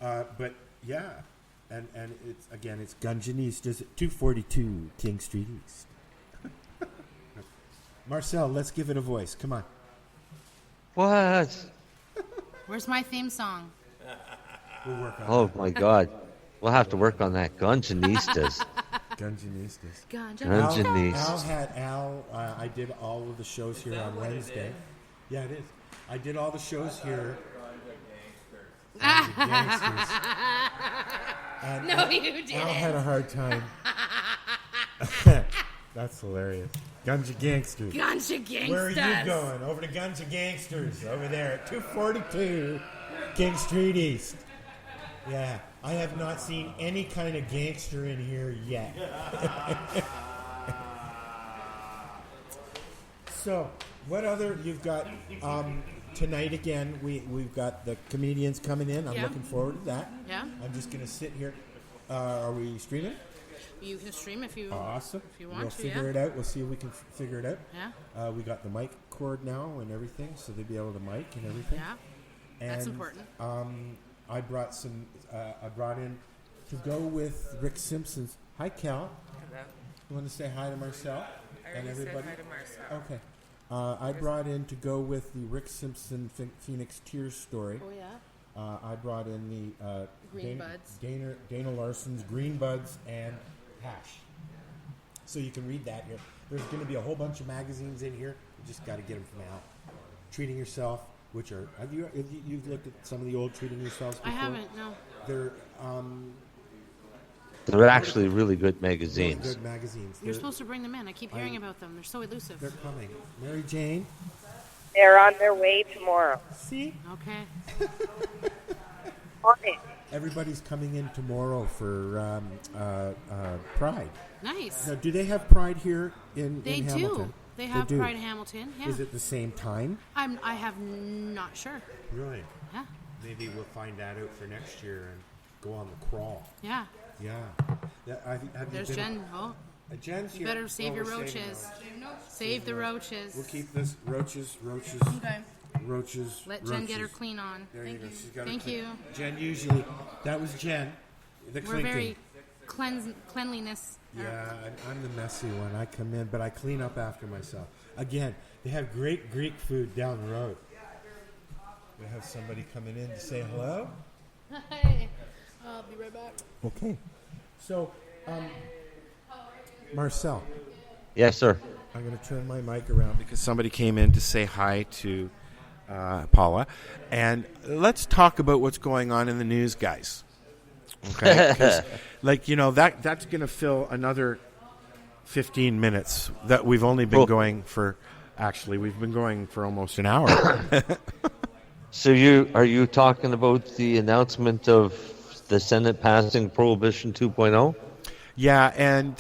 But yeah, and it's Ganjahnistas at 242 King Street East. Marcel, let's give it a voice. Come on. What? Where's my theme song? We'll work on Oh my God, we'll have to work on that. Ganjahnistas. Ganjahnistas. Al. I did all of the shows here on Wednesday. Yeah, it is. I did all the shows here. Gangsters. No, you didn't. Al had a hard time. That's hilarious. Ganjahnistas. Ganjahnistas. Where are you going? Over to Ganjahnistas. Over there at 242 King Street East. Yeah, I have not seen any kind of gangster in here yet. So, what other you've got tonight again? We've got the comedians coming in. I'm looking forward to that. Yeah. I'm just going to sit here. Are we streaming? You can stream if you awesome. If you want we'll to. Figure it out. We'll see if we can figure it out. Yeah. We got the mic cord now and everything, so they'll be able to mic and everything. Yeah. That's important. I brought some. I brought in to go with Rick Simpson's. Hi, Cal. Hello. You want to say hi to Marcel and everybody? Said hi to Marcel. Okay. I brought in to go with the Rick Simpson Phoenix Tears story. Oh yeah. I brought in the Green Buds. Dana Larson's Green Buds and Hash. So you can read that here. There's going to be a whole bunch of magazines in here. You just got to get them from Al. Treating Yourself. Which are have you looked at some of the old Treating Yourselves before? I haven't, no. They're actually really good magazines. Really good magazines. You're supposed to bring them in. I keep hearing about them. They're so elusive. They're coming. Mary Jane. They're on their way tomorrow. See? Okay. On it. Everybody's coming in tomorrow for Pride. Nice. Now, do they have Pride here in Hamilton? They do. They have Pride in Hamilton. Yeah. Is it the same time? I have not sure. Really? Yeah. Maybe we'll find that out for next year and go on the crawl. Yeah. Yeah. There's Jen. Oh. Jen's here. You better save your roaches. Save the roaches. We'll keep this roaches. Okay. Roaches. Let Jen get her clean on. There you go. She's got Thank you. Jen usually. That was Jen. The We're very cleanliness. Yeah, I'm the messy one. I come in, but I clean up after myself. Again, they have great Greek food down the road. We have somebody coming in to say hello. Hi. I'll be right back. Okay. So, Marcel. Yes, sir. I'm going to turn my mic around because somebody came in to say hi to Paula. And let's talk about what's going on in the news, guys. Okay? 'Cause, that's going to fill another 15 minutes that we've only been going for. Actually, we've been going for almost an hour. So are you talking about the announcement of the Senate passing Prohibition 2.0. Yeah, and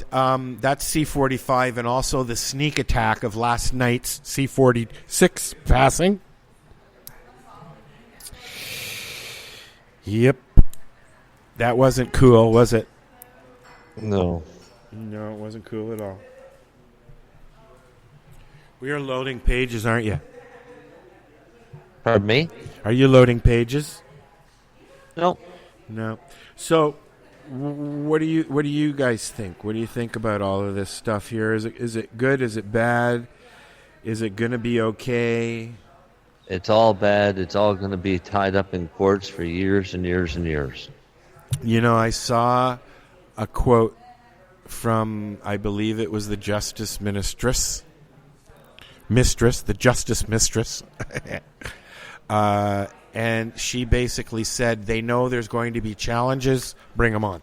that's C-45, and also the sneak attack of last night's C-46 passing. Yep. That wasn't cool, was it? No. No, it wasn't cool at all. We are loading pages, aren't you? Pardon me? Are you loading pages? No. No. So, what do you guys think? What do you think about all of this stuff here? Is it good? Is it bad? Is it going to be okay? It's all bad. It's all going to be tied up in courts for years and years and years. You know, I saw a quote from, I believe it was the Justice Mistress, the Justice Mistress. And she basically said they know there's going to be challenges. Bring them on.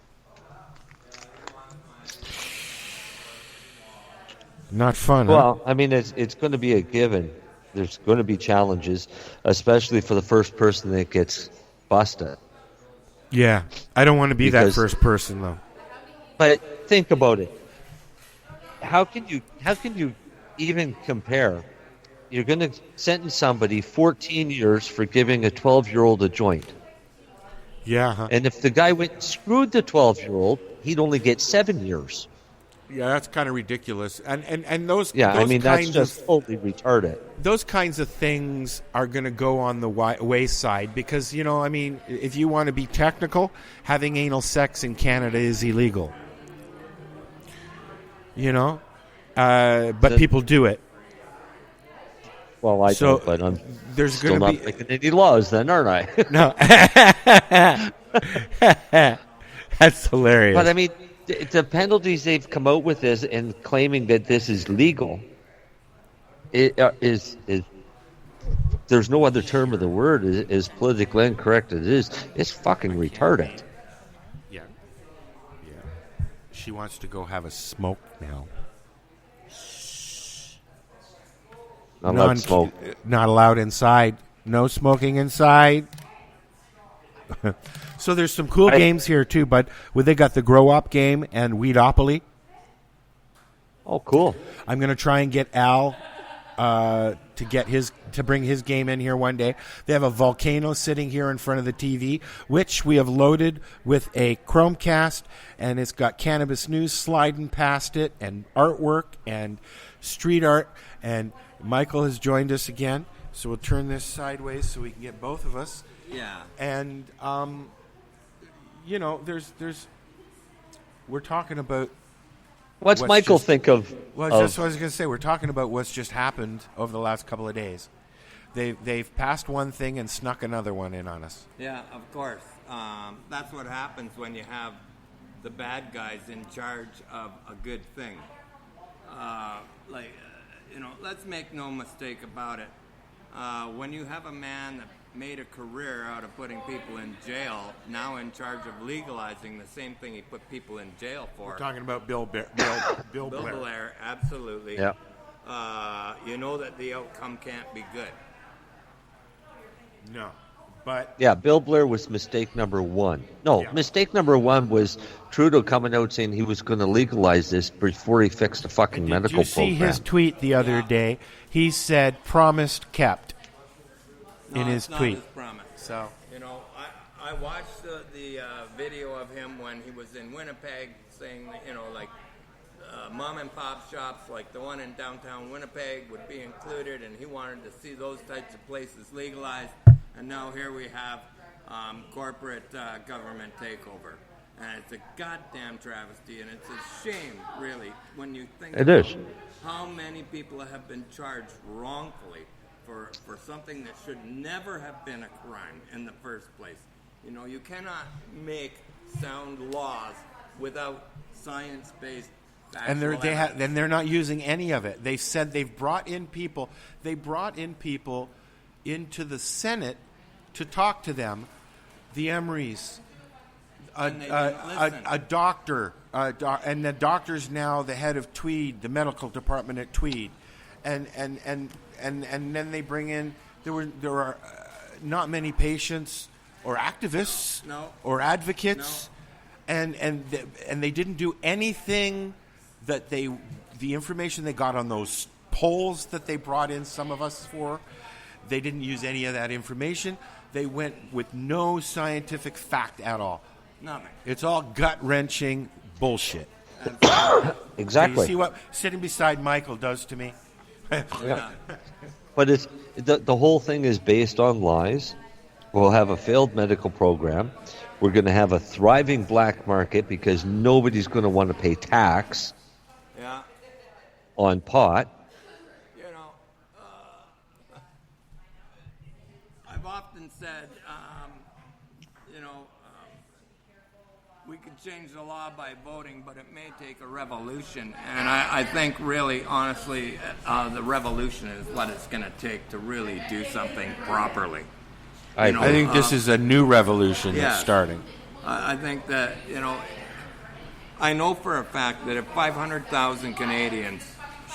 Not fun, Well, huh? I mean, it's going to be a given. There's going to be challenges, especially for the first person that gets busted. Yeah. I don't want to be that Because- first person, though. But think about it. How can you even compare? You're going to sentence somebody 14 years for giving a 12-year-old a joint. Yeah. Huh? And if the guy went and screwed the 12-year-old, he'd only get 7 years. Yeah, that's kind of ridiculous. And those Yeah, those I mean, that's kinds just of, totally retarded. those kinds of things are going to go on the wayside because, you know, I mean, if you want to be technical, having anal sex in Canada is illegal. You know? But people do it. Well, I So, don't, but I'm there's still gonna not be- making any laws then, aren't I? No. That's hilarious. But I mean, the penalties they've come out with this and claiming that this is legal is there's no other term of the word is politically incorrect. It is. It's fucking retarded. Yeah. She wants to go have a smoke now. Not allowed to smoke. Not allowed inside. No smoking inside. So there's some cool games here too, bud. Well, they got the Grow Up game and Weedopoly. Oh, cool! I'm going to try and get Al to bring his game in here one day. They have a volcano sitting here in front of the TV, which we have loaded with a Chromecast, and it's got Cannabis news sliding past it, and artwork and street art. And Michael has joined us again, so we'll turn this sideways so we can get both of us. Yeah. And you know, we're talking about. What's Michael think of? Well, that's what I was going to say. We're talking about what's just happened over the last couple of days. They've passed one thing and snuck another one in on us. Yeah, of course. That's what happens when you have the bad guys in charge of a good thing. Let's make no mistake about it. When you have a man that made a career out of putting people in jail, now in charge of legalizing the same thing he put people in jail for. We're talking about Bill Blair. Bill Blair, absolutely. Yeah. You know that the outcome can't be good. No, but Yeah, Bill Blair was mistake number one. No, Yeah. mistake number one was Trudeau coming out saying he was going to legalize this before he fixed the fucking medical did you see program. his tweet the other day? He said, "Promised, kept." No, in his it's not tweet. his promise. So I watched the video of him when he was in Winnipeg saying, mom and pop shops like the one in downtown Winnipeg would be included, and he wanted to see those types of places legalized. And now here we have corporate government takeover. And it's a goddamn travesty, and it's a shame, really, when you think It about is. how many people have been charged wrongfully for something that should never have been a crime in the first place. You know, you cannot make sound laws without science-based and they're not using any of it. They said they've brought in people. They brought in people into the Senate to talk to them. The Emrys, a doctor, and the doctor's now the head of Tweed, the medical department at Tweed, and then they bring in. There are not many patients or activists No. or advocates, and they didn't do anything that the information they got on those polls that they brought in some of us for, they didn't use any of that information. They went with no scientific fact at all. Nothing. It's all gut-wrenching bullshit. Exactly. So you see what sitting beside Michael does to me? Yeah. But it's the whole thing is based on lies. We'll have a failed medical program. We're going to have a thriving black market because nobody's going to want to pay tax on pot. You know, I've often said, we could change the law by voting, but it may take a revolution. And I think really, honestly, the revolution is what it's going to take to really do something properly. I think this is a new revolution that's starting. I think that, I know for a fact that if 500,000 Canadians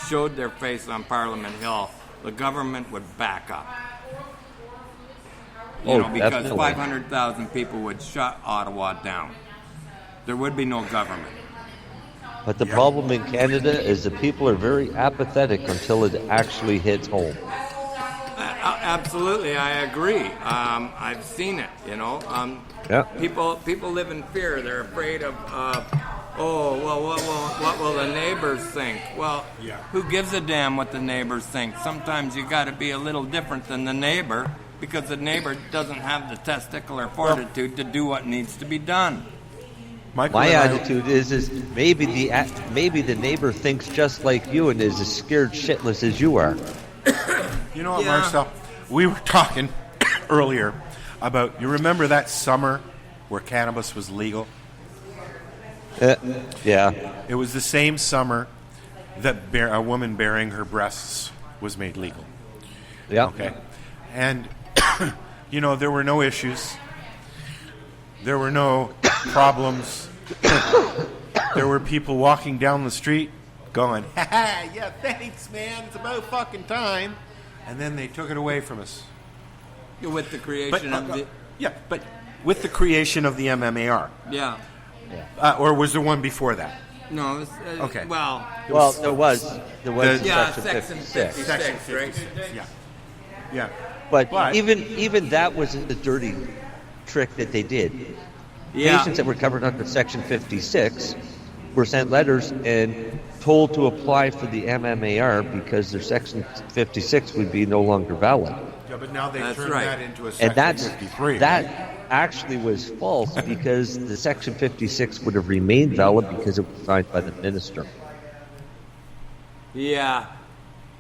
showed their face on Parliament Hill, the government would back up. Because definitely. 500,000 people would shut Ottawa down. There would be no government. But the problem in Canada is that people are very apathetic until it actually hits home. Absolutely, I agree. I've seen it, People live in fear. They're afraid of, what will the neighbors think? Well, who gives a damn what the neighbors think? Sometimes you got to be a little different than the neighbor because the neighbor doesn't have the testicular fortitude to do what needs to be done. My attitude is maybe the neighbor thinks just like you and is as scared shitless as you are. You know what, Marcel? We were talking earlier about, you remember that summer where cannabis was legal? Yeah. It was the same summer that a woman bearing her breasts was made legal. Yeah. Okay. And, there were no issues. There were no problems. There were people walking down the street going, ha-ha, yeah, thanks, man. It's about fucking time. And then they took it away from us. With the creation of the... Yeah, but with the creation of the MMAR. Yeah. Or was there one before that? No, it was, okay. There was Section 56, right? Yeah. But even that was a dirty trick that they did. Patients that were covered under Section 56 were sent letters and told to apply for the MMAR because their Section 56 would be no longer valid. Yeah, but now they turned that into a Section and 53. That actually was false because the Section 56 would have remained valid because it was signed by the minister. Yeah.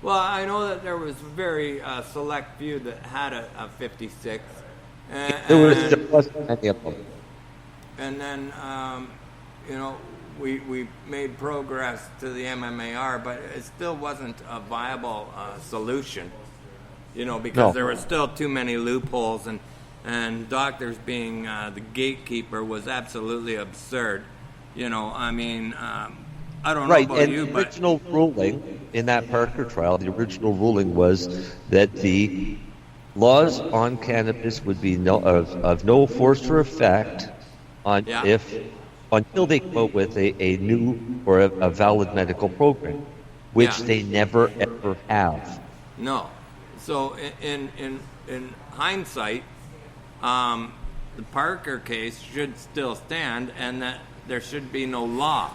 Well, I know that there was a very select few that had a 56. There wasn't many of them. And then, we made progress to the MMAR, but it still wasn't a viable solution, because there were still too many loopholes, and doctors being the gatekeeper was absolutely absurd. I don't know about and you, the but... original ruling in that Parker trial, the original ruling was that the laws on cannabis would be of no force or effect until they come out with a new or a valid medical program, which they never ever have. No. So in hindsight, the Parker case should still stand, and that there should be no law.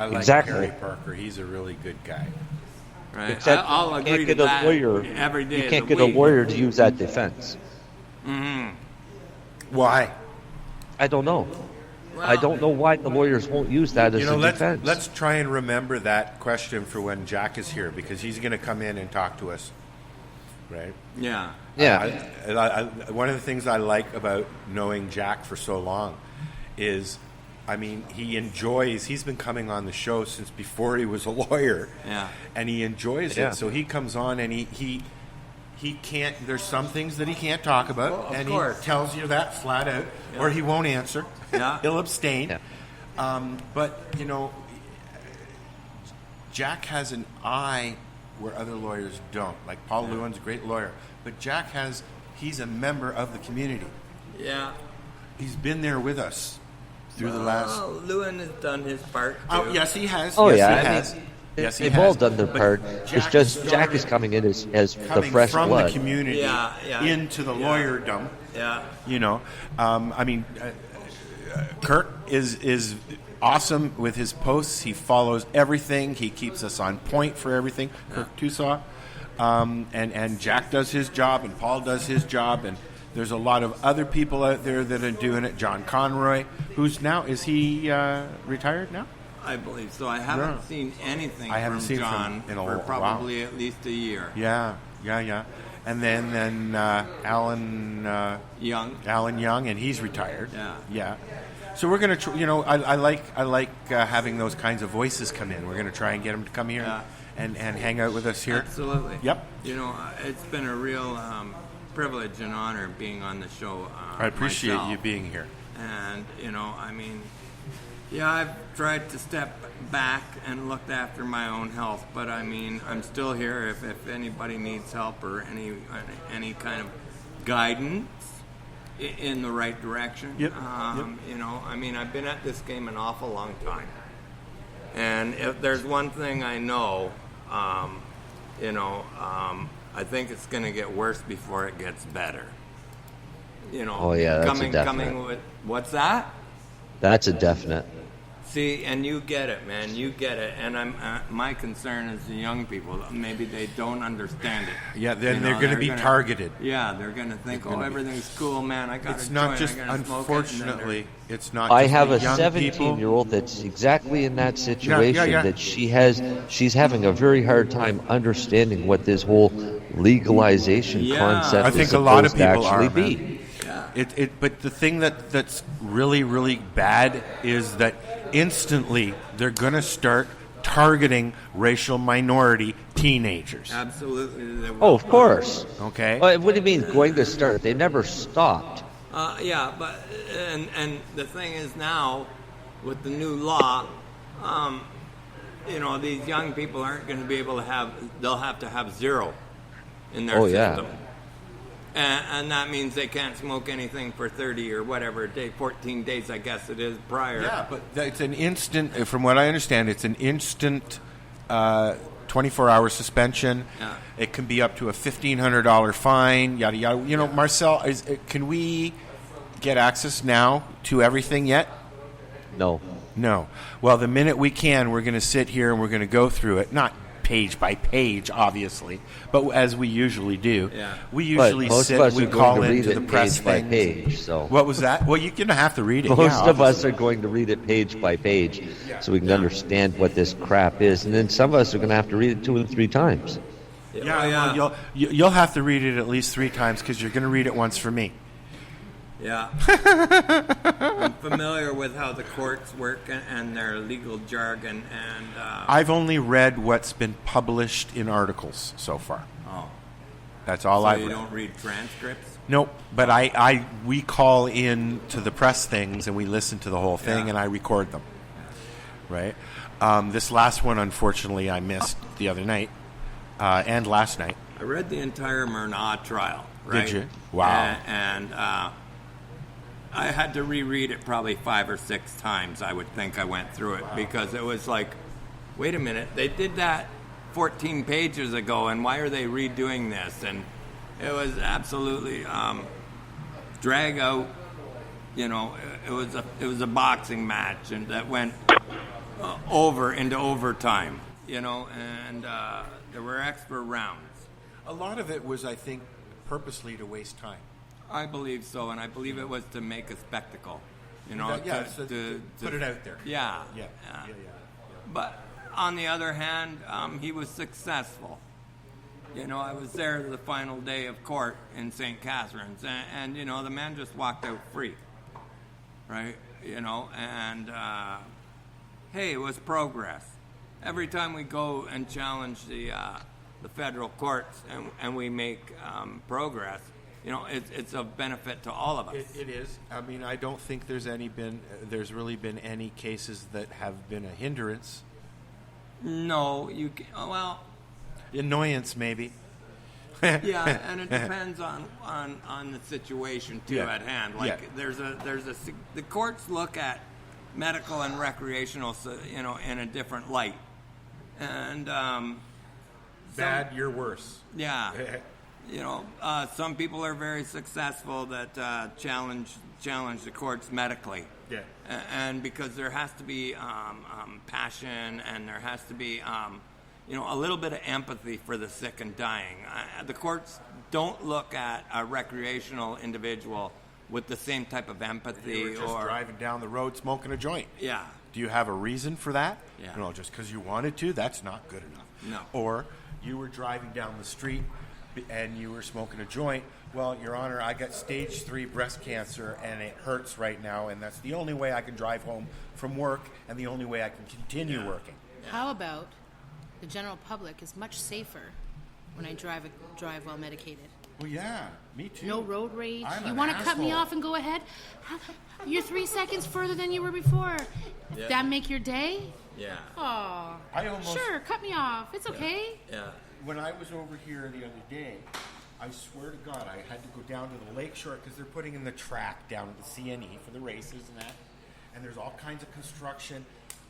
I like Gary Parker. He's a really good guy. Right. Except I'll you agree can't to get that a lawyer. every day. You can't get a lawyer to use that defense. Mm-hmm. Why? I don't know. I don't know why the lawyers won't use that as a defense. Let's try and remember that question for when Jack is here, because he's going to come in and talk to us, right? Yeah. Yeah. One of the things I like about knowing Jack for so long is, he's been coming on the show since before he was a lawyer. Yeah. And he enjoys it. So he comes on and he can't, there's some things that he can't talk about. Well, and course. he tells you that flat out, or he won't answer. Yeah. He'll abstain. Yeah. But, Jack has an eye where other lawyers don't. Like Paula Huie's a great lawyer. But Jack he's a member of the community. Yeah. He's been there with us through the last... Lewin has done his part, too. Oh, yes, he has. Oh, yes, yeah. he has. Yes, he They've has. all done their But part. It's just Jack is coming in as the fresh from blood. the community into the lawyerdom. Yeah. You know, Kirk is awesome with his posts. He follows everything. He keeps us on point for everything. Kirk Tusaw. And Jack does his job, and Paul does his job, and there's a lot of other people out there that are doing it. John Conroy, who's now, is he retired now? I believe so. I haven't seen anything from John in a for while. probably at least a year. Yeah. And then Alan Young, and he's retired. Yeah. So we're going to, I like having those kinds of voices come in. We're going to try and get them to come here and hang out with us here. Absolutely. Yep. It's been a real privilege and honor being on the show. I appreciate myself. you being here. And, I've tried to step back and looked after my own health, but I'm still here if anybody needs help or any kind of guidance in the right direction. Yep. I've been at this game an awful long time. And if there's one thing I know, I think it's going to get worse before it gets better. Oh, yeah, that's a definite. Coming with, what's that? That's a definite. See, and you get it, man. You get it. And my concern is the young people. Maybe they don't understand it. Yeah, then they're going to be targeted. Yeah, they're going to think, everything's cool, man. I got It's a not joint, just, I gotta smoke it, unfortunately, it's not I just have the a young 17-year-old that's exactly in that situation. Yeah. That she's having a very hard time understanding what this whole legalization concept I think is a lot of supposed people to actually are, be. man. But the thing that's really, really bad is that instantly they're going to start targeting racial minority teenagers. Absolutely. They will. Oh, of course. Okay. What do you mean going to start? They never stopped. But and the thing is now, with the new law, these young people aren't going to be able to they'll have to have zero in their system. Yeah. And that means they can't smoke anything for 30 or whatever day, 14 days, I guess it is, prior. Yeah, but it's an instant, from what I understand, it's an instant 24-hour suspension. Yeah. It can be up to a $1,500 fine, yada, yada. Marcel, can we get access now to everything yet? No. Well, the minute we can, we're going to sit here and we're going to go through it. Not page by page, obviously, but as we usually do. Yeah. We usually sit, we call into the press things. Page, so. What was that? Well, you're going to have to read it. Most of us are going to read it page by page so we can understand what this crap is. And then some of us are going to have to read it 2 and 3 times. Well, you'll have to read it at least 3 times because you're going to read it once for me. Yeah. I'm familiar with how the courts work and their legal jargon. And I've only read what's been published in articles so far. Oh. That's all I've read. So you don't read transcripts? Nope. But we call in to the press things and we listen to the whole thing and I record them. Right? This last one, unfortunately, I missed the other night and last night. I read the entire Murnau trial. Right? Did you? Wow. And I had to reread it probably 5 or 6 times. I would think I went through it because it was like, wait a minute, they did that 14 pages ago, and why are they redoing this? And it was absolutely drag out. It was a boxing match, and that went over into overtime. And there were extra rounds. A lot of it was, I think, purposely to waste time. I believe so, and I believe it was to make a spectacle. To put it out there. Yeah. But on the other hand, he was successful. I was there the final day of court in St. Catharines, and the man just walked out free, right? And hey, it was progress. Every time we go and challenge the federal courts and we make progress, it's of benefit to all of us. It is. I mean, I don't think there's really been any cases that have been a hindrance. No, annoyance maybe. Yeah, and it depends on the situation too at hand. Like the courts look at medical and recreational, in a different light, and bad, you're worse. Yeah. Some people are very successful that challenge the courts medically. Yeah. And because there has to be passion, and there has to be a little bit of empathy for the sick and dying. The courts don't look at a recreational individual with the same type of empathy. You were just driving down the road smoking a joint. Yeah. Do you have a reason for that? Yeah. No, just because you wanted to, that's not good enough. No. Or you were driving down the street and you were smoking a joint. Well, Your Honor, I got stage 3 breast cancer and it hurts right now, and that's the only way I can drive home from work and the only way I can continue working. How about the general public is much safer when I drive while medicated? Well, yeah, me too. No road rage. I'm You an want to cut me asshole. off and go ahead? You're 3 seconds further than you were before. Yeah. That make your day? Yeah. Oh, sure, cut me off. It's okay. Yeah. When I was over here the other day, I swear to God, I had to go down to the lakeshore because they're putting in the track down at the CNE for the races and that. And there's all kinds of construction.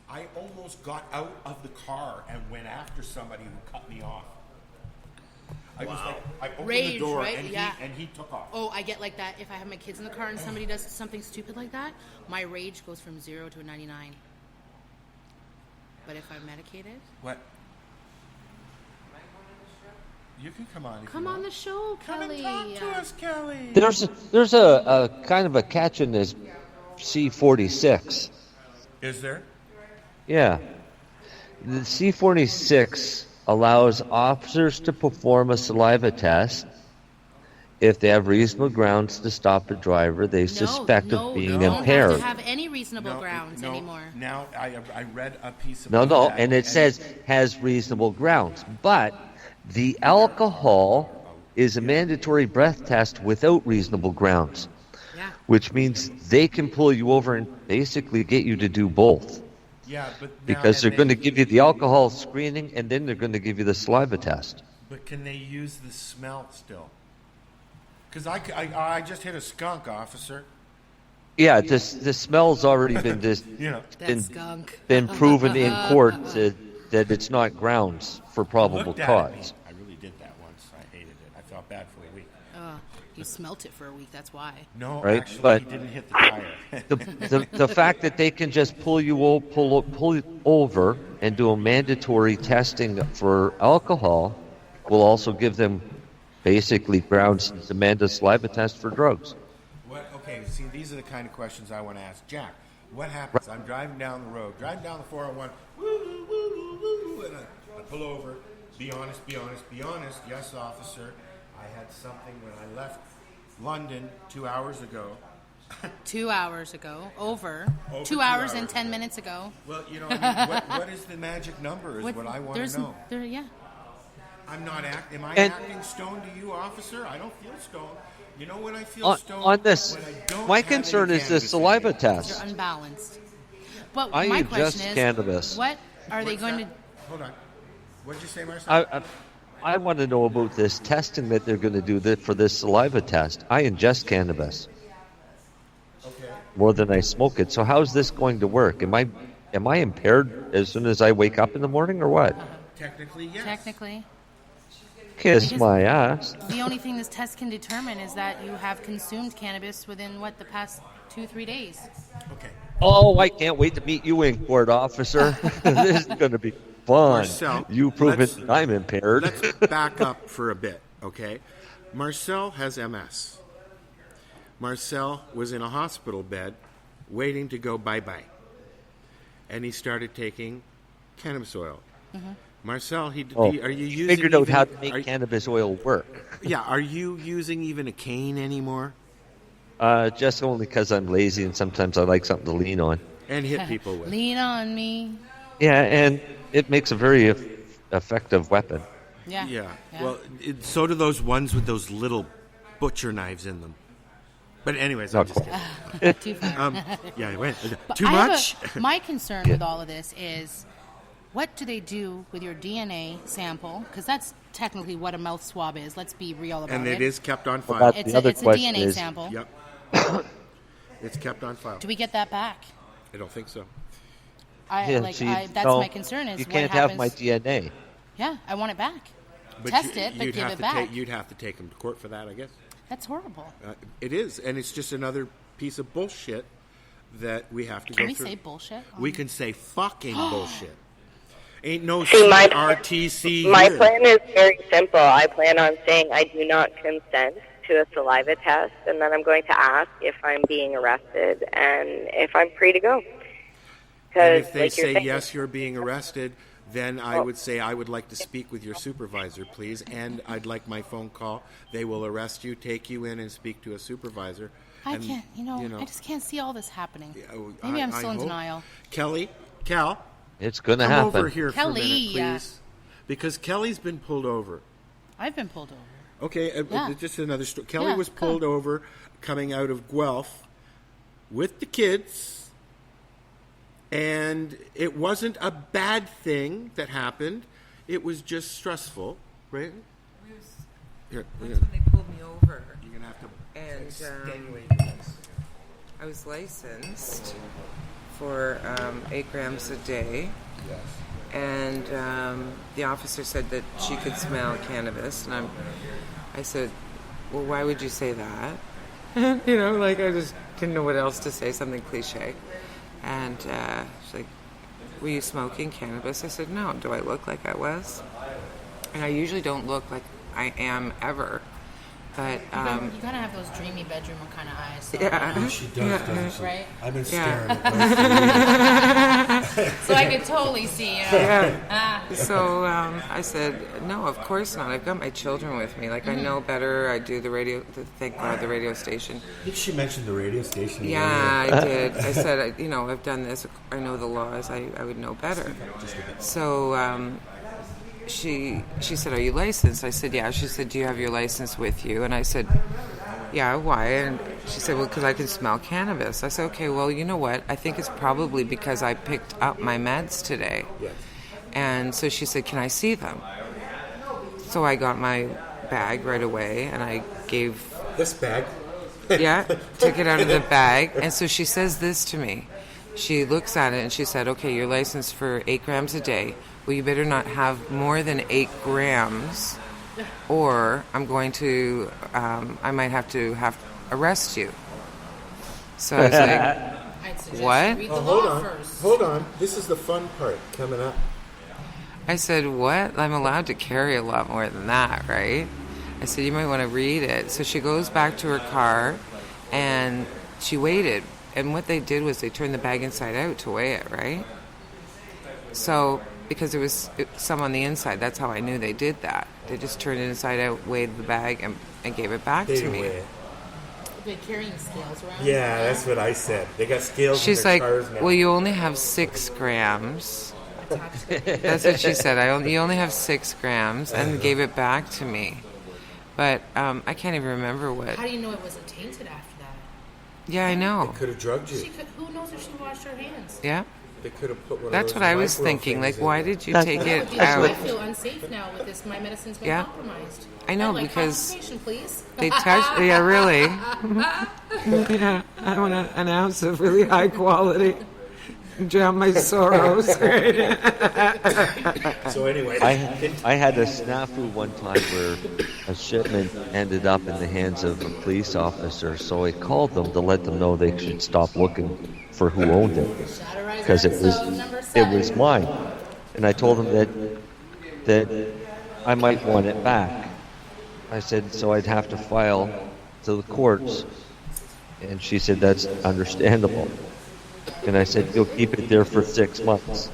I almost got out of the car and went after somebody who cut me off. I was like, I opened Rage, the door right? and he took off. Oh, I get like that. If I have my kids in the car and somebody does something stupid like that, my rage goes from 0 to a 99. But if I'm medicated, What? You can come on. come on the show, Kelly. Come and talk to us, Kelly. There's a kind of a catch in this C46. Is there? Yeah. The C46 allows officers to perform a saliva test if they have reasonable grounds to stop a driver they suspect of being impaired. You don't have to have any reasonable grounds anymore. Now, I read a piece of No, that, and it says has reasonable grounds. But the alcohol is a mandatory breath test without reasonable grounds, which means they can pull you over and basically get you to do both. Yeah, but because they're going to give you the alcohol screening and then they're going to give you the saliva test. But can they use the smell still? Because I just hit a skunk, officer. Yeah, the smell's already been been proven in court that it's not grounds for probable cause. I really did that once. I hated it. I felt bad for a week. You smelt it for a week. That's why. No, right? actually, But he didn't hit the tire. the fact that they can just pull you over and do a mandatory testing for alcohol will also give them basically grounds to demand a saliva test for drugs. Okay, see, these are the kind of questions I want to ask Jack. What happens? I'm driving down the road, driving down the 401, and I pull over. Be honest, be honest, be honest. Yes, officer, I had something when I left London 2 hours ago. 2 hours ago, over 2 hours and 10 minutes ago. Well, you know, I mean, what is the magic number is what I want to know. I'm not acting. Am I acting stoned to you, officer? I don't feel stoned. You know when I feel stoned? On this, when I don't my have concern any is the cannabis saliva in me. test. You're unbalanced. But I my ingest question is, cannabis. what are they going to... Hold on. What did you say, Marcel? I want to know about this testing that they're going to do for this saliva test. I ingest cannabis more than I smoke it. So how's this going to work? Am I impaired as soon as I wake up in the morning or what? Technically, yes. Technically. Kiss my ass. The only thing this test can determine is that you have consumed cannabis within, the past 2-3 days. Okay. Oh, I can't wait to meet you in court, officer. This is going to be fun. Marcel, you prove it that I'm impaired. Let's back up for a bit, okay? Marcel has MS. Marcel was in a hospital bed waiting to go bye-bye. And he started taking cannabis oil. Mm-hmm. Marcel, are you using... figured out how to make cannabis oil work. Yeah, are you using even a cane anymore? Just only because I'm lazy and sometimes I like something to lean on. And hit people with. Lean on me. Yeah, and it makes a very effective weapon. Yeah. Well, so do those ones with those little butcher knives in them. But anyways, I'm just kidding. Too far. Yeah, I went. But Too much? My concern with all of this is what do they do with your DNA sample? Because that's technically what a mouth swab is. Let's be real about it. And it is kept on file. It's a DNA sample. Yep. It's kept on file. Do we get that back? I don't think so. That's my concern. Is you what can't happens. have my DNA. Yeah, I want it back. But Test it, but give it back. You'd have to take them to court for that, I guess. That's horrible. It is, and it's just another piece of bullshit that we have to go through. Can we say bullshit? We can say fucking bullshit. Ain't no RTC. My plan is very simple. I plan on saying I do not consent to a saliva test, and then I'm going to ask if I'm being arrested and if I'm free to go. And if they say yes, you're being arrested, then I would say I would like to speak with your supervisor, please, and I'd like my phone call. They will arrest you, take you in, and speak to a supervisor. I can't, I just can't see all this happening. Maybe I'm still in denial. Cal, it's going to happen. Come over here Kelly, for a minute, please, because Kelly's been pulled over. I've been pulled over. Okay, just another story. Kelly was pulled over coming out of Guelph with the kids, and it wasn't a bad thing that happened. It was just stressful, right? That's when they pulled me over. You're going to have to extenuate this. I was licensed for 8 grams a day. Yes. And the officer said that she could smell cannabis, and I said, well, why would you say that? I just didn't know what else to say, something cliche. And she's like, were you smoking cannabis? I said, no. Do I look like I was? And I usually don't look like I am ever. But you gotta have those dreamy bedroom kind of eyes. So yeah, she does, doesn't she? Right? I've been staring at those. So I could totally see. So I said, no, of course not. I've got my children with me. I know better. I do the radio. Thank God, the radio station. Did she mention the radio station? Yeah, I did. I said, I've done this. I know the laws. I would know better. So. She said, are you licensed? I said, yeah. She said, do you have your license with you? And I said, yeah, why? And she said, well, because I can smell cannabis. I said, okay, well, you know what? I think it's probably because I picked up my meds today. Yes. And so she said, can I see them? So I got my bag right away, and I gave... This bag? Yeah, took it out of the bag. And so she says this to me. She looks at it, and she said, okay, you're licensed for 8 grams a day. Well, you better not have more than 8 grams, or I'm going to, I might have to arrest you. So I was like, what? Read the law first. Hold on. This is the fun part coming up. I said, what? I'm allowed to carry a lot more than that, right? I said, you might want to read it. So she goes back to her car, and she waited. And what they did was they turned the bag inside out to weigh it, right? So... because there was some on the inside. That's how I knew they did that. They just turned it inside out, weighed the bag, and gave it back to me. They're carrying scales around? Yeah, that's what I said. They got scales She's in their like, cars now. well, you only have 6 grams. That's what she said. You only have 6 grams, and gave it back to me. But I can't even remember what... How do you know it wasn't tainted after that? Yeah, I know. They could have drugged you. Who knows if she washed her hands? Yeah. They could have put one That's of those what I was thinking. Why did you take it out? I feel unsafe now with this. My medicine's been compromised. I know, because please. They touched. Yeah, really. Yeah, I want an ounce of really high quality. Drown my sorrows. So anyway, I had a snafu one time where a shipment ended up in the hands of a police officer. So I called them to let them know they should stop looking for who owned it, because it was mine. And I told them that I might want it back. I said, so I'd have to file to the courts. And she said, that's understandable. And I said, you'll keep it there for 6 months.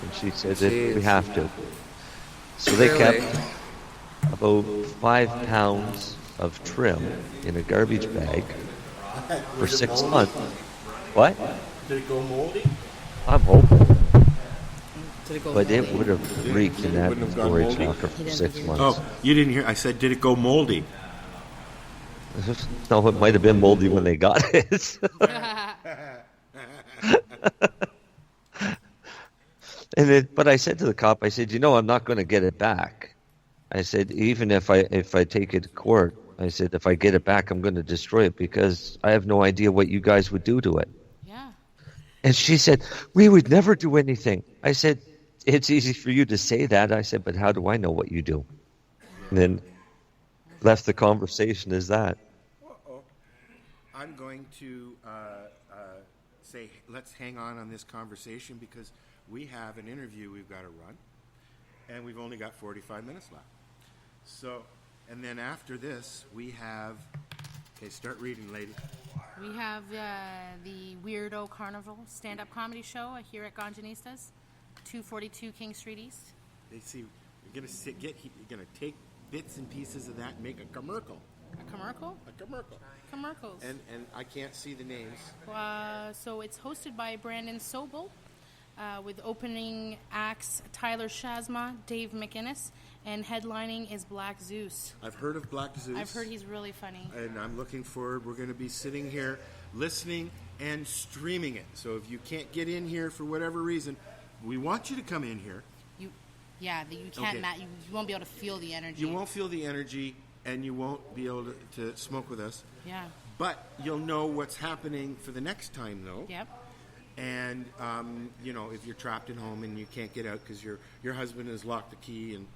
And she said that we have to. So they kept about 5 pounds of trim in a garbage bag for 6 months. What? Did it go moldy? I'm hoping. Did it go but moldy? It would have reeked in that storage locker for 6 months. Oh, you didn't hear? I said, did it go moldy? No, it might have been moldy when they got it. And then, but I said to the cop, I said, I'm not going to get it back. I said, even if I take it to court, I said, if I get it back, I'm going to destroy it because I have no idea what you guys would do to it. Yeah. And she said, we would never do anything. I said, it's easy for you to say that. I said, but how do I know what you do? And then left the conversation as that. I'm going to say let's hang on this conversation because we have an interview we've got to run, and we've only got 45 minutes left. So, and then after this, we have... Okay, start reading, lady. We have the Weirdo Carnival stand-up comedy show here at Ganjahnistas, 242 King Street East. They see you're gonna take bits and pieces of that and make a commercial. A commercial? A commercial. Commercials. And I can't see the names. So it's hosted by Brandon Sobel, with opening acts Tyler Shazma, Dave McInnes, and headlining is Black Zeus. I've heard of Black Zeus. I've heard he's really funny. And I'm looking forward. We're going to be sitting here listening and streaming it. So if you can't get in here for whatever reason, we want you to come in here. You can't. Okay. You won't be able to feel the energy. You won't feel the energy, and you won't be able to smoke with us. Yeah. But you'll know what's happening for the next time, though. Yep. And if you're trapped at home and you can't get out because your husband has locked the key and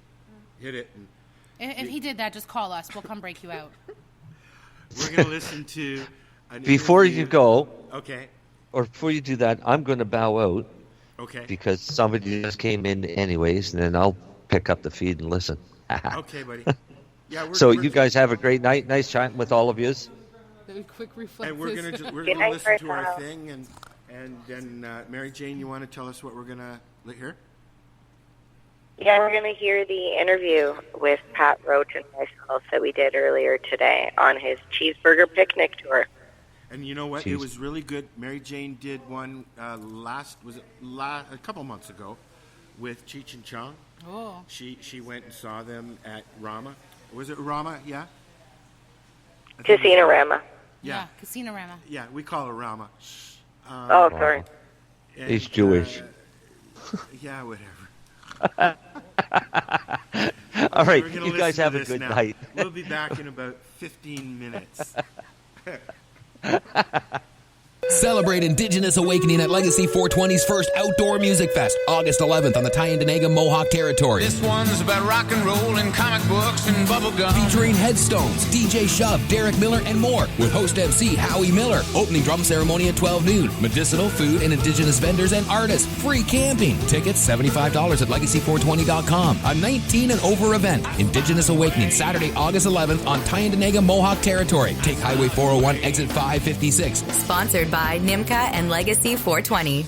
hit it, and if he did that, just call us. We'll come break you out. We're going to listen to an Before interview. you go, okay, or before you do that, I'm going to bow out. Okay. Because somebody just came in anyways, and then I'll pick up the feed and listen. Okay, buddy. Yeah. So you guys have a great night. Nice chatting with all of you. Quick reflex. And we're gonna listen to our thing, and then Mary Jane, you want to tell us what we're gonna hear? Yeah, we're going to hear the interview with Pat Roach and myself that we did earlier today on his cheeseburger picnic tour. And you know what? It was really good. Mary Jane did one a couple months ago with Cheech and Chong. Oh. She went and saw them at Rama. Was it Rama? Yeah. Casino-rama. Yeah, Casino-rama. Yeah, we call it Rama. Sorry. He's Jewish. Yeah, whatever. All right, We're gonna you guys listen have to a this good now. night. We'll be back in about 15 minutes. Celebrate Indigenous Awakening at Legacy 420's first outdoor music fest, August 11th on the Tyendinaga Mohawk Territory. This one's about rock and roll and comic books and bubblegum. Featuring Headstones, DJ Shove, Derek Miller, and more, with host MC Howie Miller. Opening drum ceremony at 12 noon. Medicinal, food, and Indigenous vendors and artists. Free camping. Tickets $75 at legacy420.com. A 19 and over event. Indigenous Awakening, Saturday, August 11th on Tyendinaga Mohawk Territory. Take Highway 401, exit 556. Sponsored by NIMCA and Legacy 420.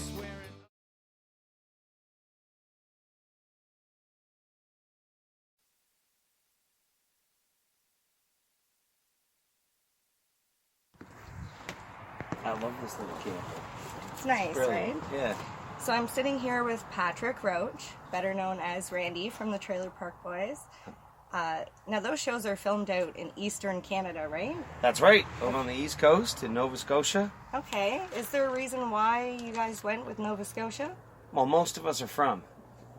I love this little camper. It's nice, Brilliant. right? Yeah. So I'm sitting here with Patrick Roach, better known as Randy from the Trailer Park Boys. Now those shows are filmed out in Eastern Canada, right? That's right. Out on the East Coast in Nova Scotia. Okay. Is there a reason why you guys went with Nova Scotia? Well, most of us are from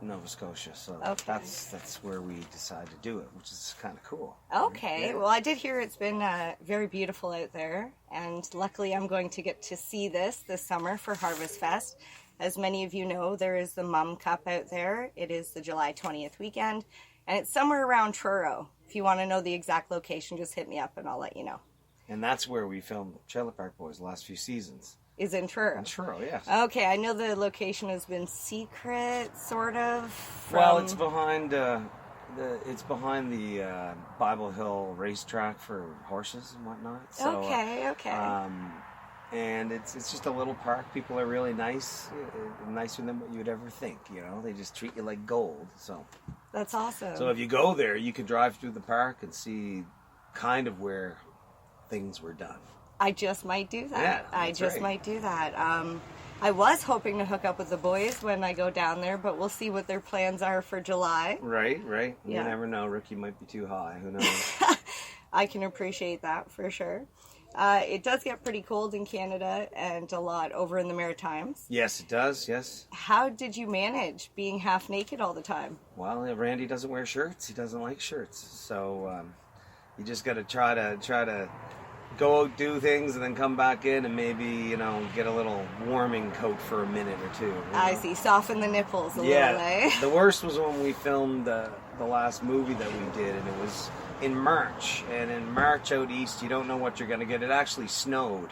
Nova Scotia, so Okay. that's where we decided to do it, which is kind of cool. Okay. Yeah. Well, I did hear it's been very beautiful out there, and luckily I'm going to get to see this summer for Harvest Fest. As many of you know, there is the Mum Cup out there. It is the July 20th weekend, and it's somewhere around Truro. If you want to know the exact location, just hit me up and I'll let you know. And that's where we filmed Trailer Park Boys the last few seasons. Is in Truro. In Truro, yes. Okay, I know the location has been secret, sort of. Well, it's behind the Bible Hill racetrack for horses and whatnot. So, Okay. and it's just a little park. People are really nice, nicer than what you would ever think. You know, they just treat you like gold. So That's awesome. So if you go there, you can drive through the park and see kind of where things were done. I just might do that. Yeah, I just might do that. I was hoping to hook up with the boys when I go down there, but we'll see what their plans are for July. Right. Yeah. You never know. Ricky might be too high. Who knows? I can appreciate that for sure. It does get pretty cold in Canada and a lot over in the Maritimes. Yes, it does. Yes. How did you manage being half naked all the time? Well, Randy doesn't wear shirts. He doesn't like shirts. So you just got to try to go out, do things, and then come back in and maybe, get a little warming coat for a minute or two. I see. Soften the nipples a little, eh? The worst was when we filmed the last movie that we did, and it was in March. And in March out east, you don't know what you're going to get. It actually snowed.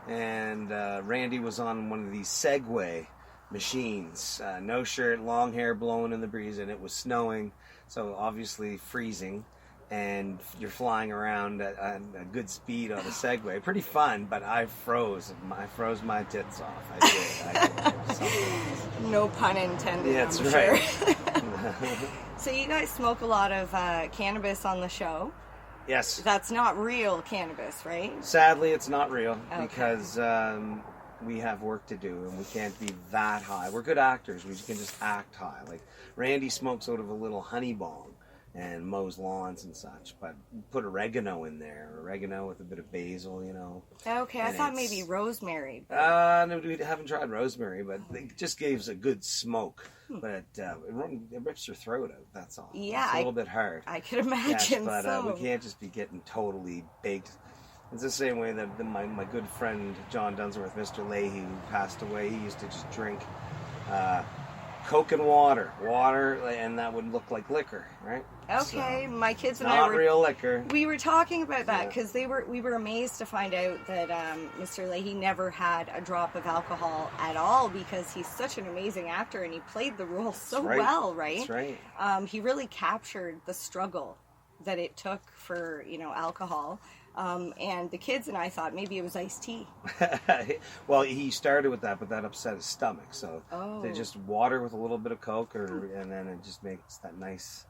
And Randy was on one of these Segway machines. No shirt, long hair blowing in the breeze, and it was snowing. So obviously freezing. And you're flying around at a good speed on a Segway. Pretty fun, but I froze. I froze my tits off. I did. No pun intended. Yeah, that's I'm right. Sure. So you guys smoke a lot of cannabis on the show. Yes. That's not real cannabis, right? Sadly, it's not real Okay. because we have work to do and we can't be that high. We're good actors. We can just act high. Like Randy smokes out of a little honey bong and mows lawns and such, but put oregano in there, oregano with a bit of basil, Okay, I And thought it's- maybe rosemary. No, we haven't tried rosemary, but it just gives a good smoke. But it rips your throat out, that's all. Yeah, It's a little bit hard. I could imagine. Yes, but so. we can't just be getting totally baked. It's the same way that my good friend John Dunsworth, Mr. Leahy, who passed away, he used to just drink Coke and water, and that would look like liquor, right? Okay, my kids and not I were real liquor. We were talking about that because we were amazed to find out that Mr. Leahy never had a drop of alcohol at all because he's such an amazing actor and he played the role so That's right. well, right? That's right. He really captured the struggle that it took for alcohol. And the kids and I thought maybe it was iced tea. Well, he started with that, but that upset his stomach. So they just water with a little bit of Coke, and then it just makes that nice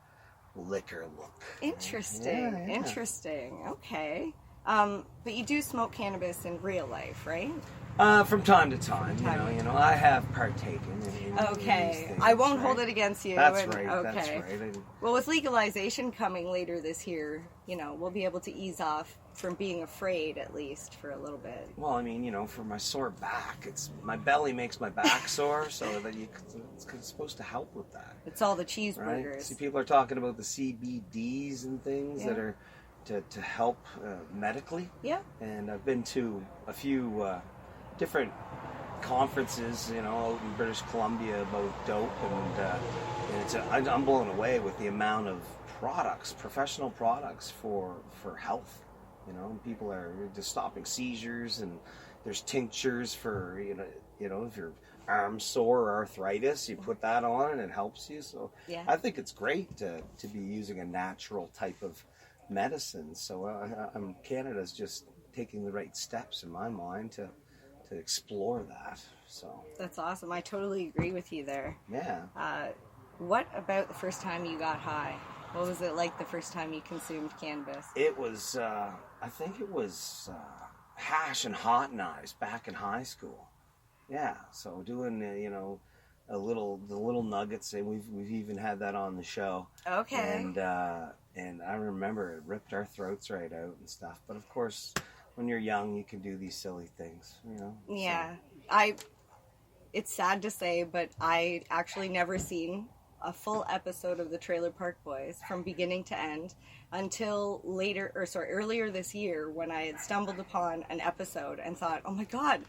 liquor look. Interesting. Yeah. Interesting. Okay. But you do smoke cannabis in real life, right? From time to time, I have partaken in Okay, these things, I won't right? hold it against you. That's and- right. Okay. That's right. Well, with legalization coming later this year, we'll be able to ease off from being afraid, at least for a little bit. Well, I mean, for my sore back, my belly makes my back sore, so that it's supposed to help with that. It's all the cheeseburgers. Right? See, people are talking about the CBDs and things that are to help medically. Yeah. And I've been to a few different conferences, out in British Columbia about dope, and I'm blown away with the amount of products, professional products for health. People are just stopping seizures, and there's tinctures for if your arm's sore or arthritis, you put that on and it helps you. So I think it's great to be using a natural type of medicine. So Canada's just taking the right steps in my mind to explore that. So That's awesome. I totally agree with you there. yeah. What about the first time you got high? What was it like the first time you consumed cannabis? It was, I think it was hash and hot knives back in high school. Yeah, so doing, the little nuggets, and we've even had that on the show. Okay. And I remember it ripped our throats right out and stuff. But of course, when you're young, you can do these silly things, Yeah. It's sad to say, but I actually never seen a full episode of the Trailer Park Boys from beginning to end until earlier this year when I had stumbled upon an episode and thought, oh my God,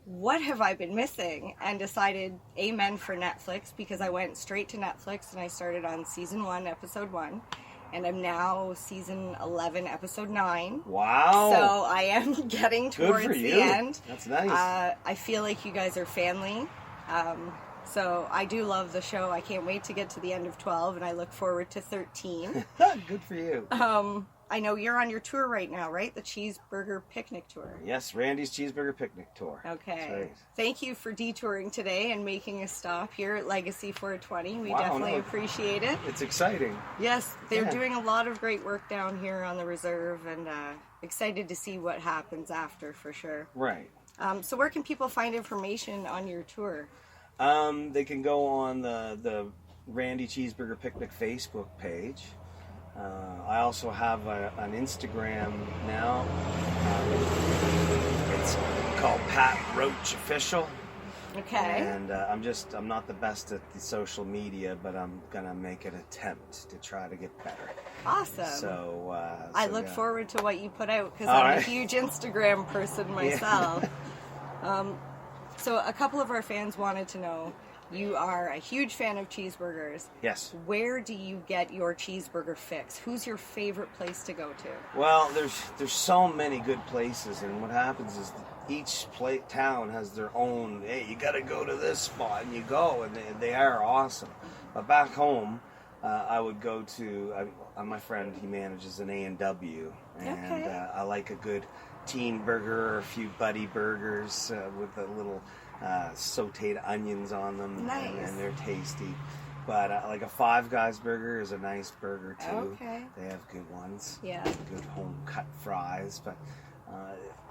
what have I been missing? And decided amen for Netflix, because I went straight to Netflix and I started on season 1, episode 1. And I'm now season 11, episode 9. Wow. So I am getting towards the end. That's nice. I feel like you guys are family. So I do love the show. I can't wait to get to the end of 12, and I look forward to 13. Good for you. I know you're on your tour right now, right? The Cheeseburger Picnic Tour. Yes, Randy's Cheeseburger Picnic Tour. Okay. That's right. Thank you for detouring today and making a stop here at Legacy 420. We Wow, definitely appreciate it. It's exciting. Yes, they're Yeah. doing a lot of great work down here on the reserve, and excited to see what happens after, for sure. Right. So where can people find information on your tour? They can go on the Randy Cheeseburger Picnic Facebook page. I also have an Instagram now. It's called Pat Roach Official. Okay. And I'm not the best at the social media, but I'm gonna make an attempt to try to get better. Awesome. So I look forward to what you put out because All I'm right. a huge Instagram person myself. So a couple of our fans wanted to know, you are a huge fan of cheeseburgers. Yes. Where do you get your cheeseburger fix? Who's your favorite place to go to? Well, there's so many good places, and what happens is each town has their own, hey, you got to go to this spot, and you go, and they are awesome. But back home, I would go to, my friend, he manages an A&W, and I like a good teen burger or a few buddy burgers with a little sauteed onions on them. Nice. And they're tasty. But like a Five Guys burger is a nice burger too. Okay. They have good ones. Yeah. Good home cut fries. But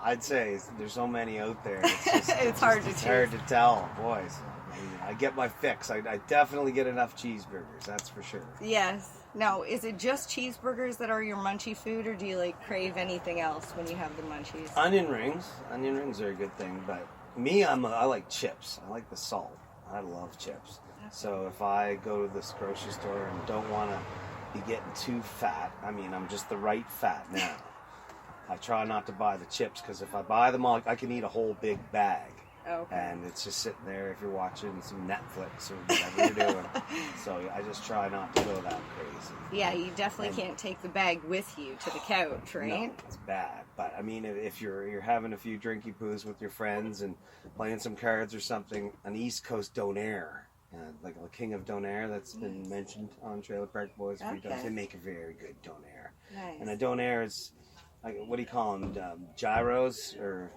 I'd say there's so many out there. It's, it's hard to choose. It's hard to tell, boys. I get my fix. I definitely get enough cheeseburgers. That's for sure. Yes. Now, is it just cheeseburgers that are your munchy food, or do you like crave anything else when you have the munchies? Onion rings. Onion rings are a good thing, but me, I like chips. I like the salt. I love chips. So if I go to this grocery store and don't want to be getting too fat, I'm just the right fat now. I try not to buy the chips because if I buy them all, I can eat a whole big bag. Okay. And it's just sitting there if you're watching some Netflix or whatever you're doing. So I just try not to go that crazy. Yeah, you definitely can't take the bag with you to the couch, right? No, it's bad. But if you're having a few drinky poos with your friends and playing some cards or something, an East Coast Donair, like a King of Donair that's been mentioned on Trailer Park Boys a few times. They make a very good Donair. Nice. And a Donair is, like, what do you call them? Gyros or...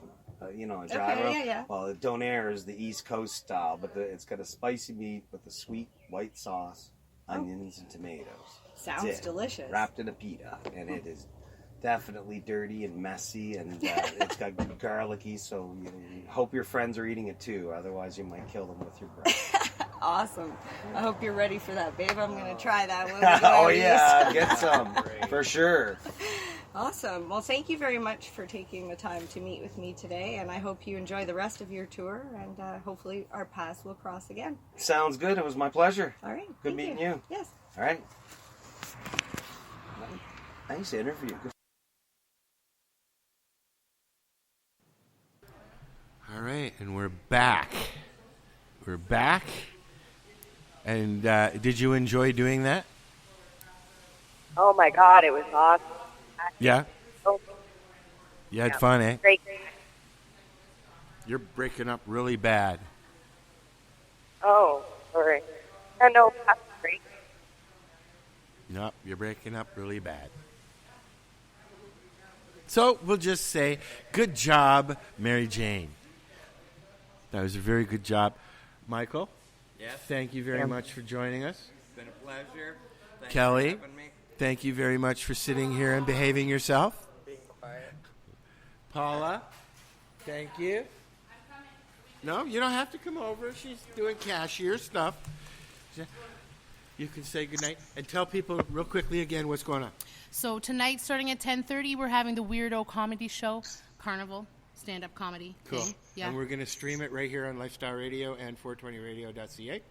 a gyro. Okay, yeah. Well, the Donair is the East Coast style, but it's got a spicy meat with a sweet white sauce, onions, and tomatoes. Sounds delicious. Wrapped in a pita, and it is definitely dirty and messy, and it's got garlicky, so you hope your friends are eating it too, otherwise you might kill them with your breath. Awesome. I hope you're ready for that, babe. I'm going to try that when we go Oh yeah, get some, for sure. Awesome. Well, thank you very much for taking the time to meet with me today, and I hope you enjoy the rest of your tour, and hopefully our paths will cross again. Sounds good. It was my pleasure. All right. Good meeting you. Yes. All right. Nice interview. Good. All right, and we're back. We're back. And did you enjoy doing that? Oh, my God, it was awesome. Yeah? Oh. You had fun, eh? Great. You're breaking up really bad. Oh, sorry. No, that's great. No, you're breaking up really bad. So we'll just say, good job, Mary Jane. That was a very good job. Michael? Yes? Thank you very much for joining us. It's been a pleasure. Thanks Kelly, for having me. thank you very much for sitting here and behaving yourself. Being quiet. Paula, thank you. No, you don't have to come over. She's doing cashier stuff. You can say goodnight and tell people real quickly again what's going on. So tonight, starting at 10:30, we're having the Weirdo Comedy Show, Carnival, stand-up comedy. Cool. Thing. Yeah. And we're going to stream it right here on Lifestyle Radio and 420radio.ca.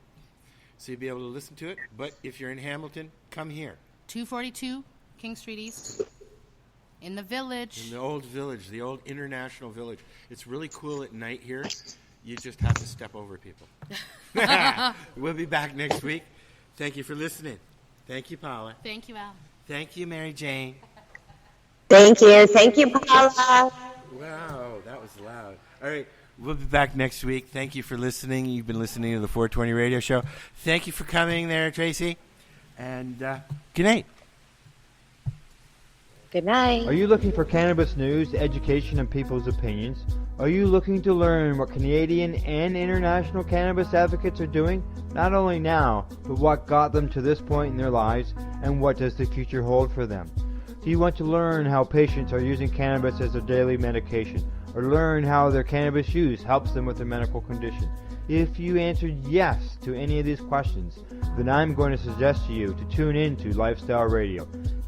So you'll be able to listen to it. But if you're in Hamilton, come here. 242 King Street East. In the village. In the old village, the old international village. It's really cool at night here. You just have to step over people. We'll be back next week. Thank you for listening. Thank you, Paula. Thank you, Al. Thank you, Mary Jane. Thank you. Thank you, Paula. Wow, that was loud. All right, we'll be back next week. Thank you for listening. You've been listening to the 420 Radio Show. Thank you for coming there, Tracy. And good night. Good night. Are you looking for cannabis news, education, and people's opinions? Are you looking to learn what Canadian and international cannabis advocates are doing? Not only now, but what got them to this point in their lives, and what does the future hold for them? Do you want to learn how patients are using cannabis as their daily medication, or learn how their cannabis use helps them with their medical condition? If you answered yes to any of these questions, then I'm going to suggest to you to tune in to Lifestyle Radio.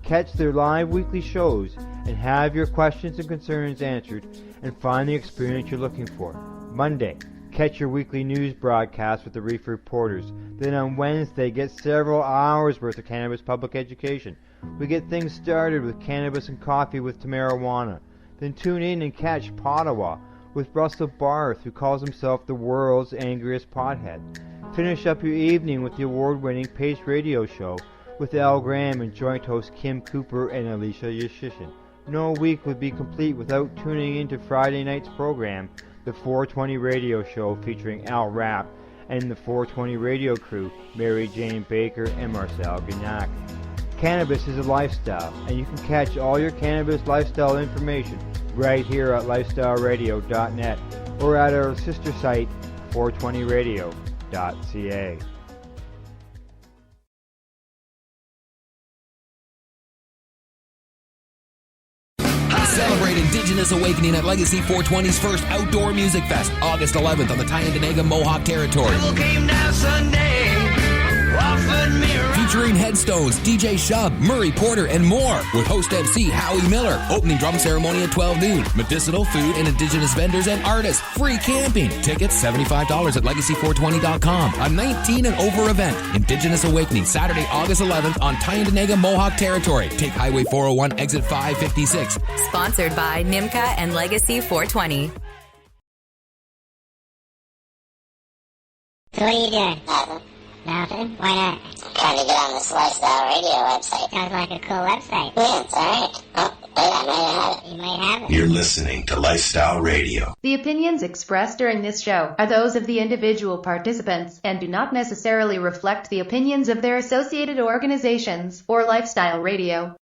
catch their live weekly shows and have your questions and concerns answered and find the experience you're looking for. Monday, catch your weekly news broadcast with the Reef Reporters. Then on Wednesday, get several hours worth of cannabis public education. We get things started with Cannabis and Coffee with Tamarawana. Then tune in and catch Pottawa with Russell Barth, who calls himself the world's angriest pothead. Finish up your evening with the award-winning Pace Radio Show with Al Graham and joint host Kim Cooper and Alicia Yashishin. No week would be complete without tuning into Friday night's program, the 420 Radio Show, featuring Al Rapp and the 420 Radio crew, Mary Jane Baker and Marcel Gignac. Cannabis is a lifestyle, and you can catch all your cannabis lifestyle information right here at lifestyleradio.net or at our sister site, 420radio.ca. Celebrate Indigenous Awakening at Legacy 420's first outdoor music fest, August 11th on the Tyendinaga Mohawk Territory. Featuring Headstones, DJ Shub, Murray Porter, and more, with host MC Howie Miller. Opening drum ceremony at 12 noon. Medicinal, food, and Indigenous vendors and artists. Free camping. Tickets $75 at legacy420.com. A 19 and over event. Indigenous Awakening, Saturday, August 11th on Tyendinaga Mohawk Territory. Take Highway 401, exit 556. Sponsored by NIMCA and Legacy 420. So what are you doing? Nothing. Why not? I'm trying to get on this Lifestyle Radio website. Sounds like a cool website. Yeah, it's alright. Oh, wait, I might have it. You might have it. You're listening to Lifestyle Radio. The opinions expressed during this show are those of the individual participants and do not necessarily reflect the opinions of their associated organizations or Lifestyle Radio.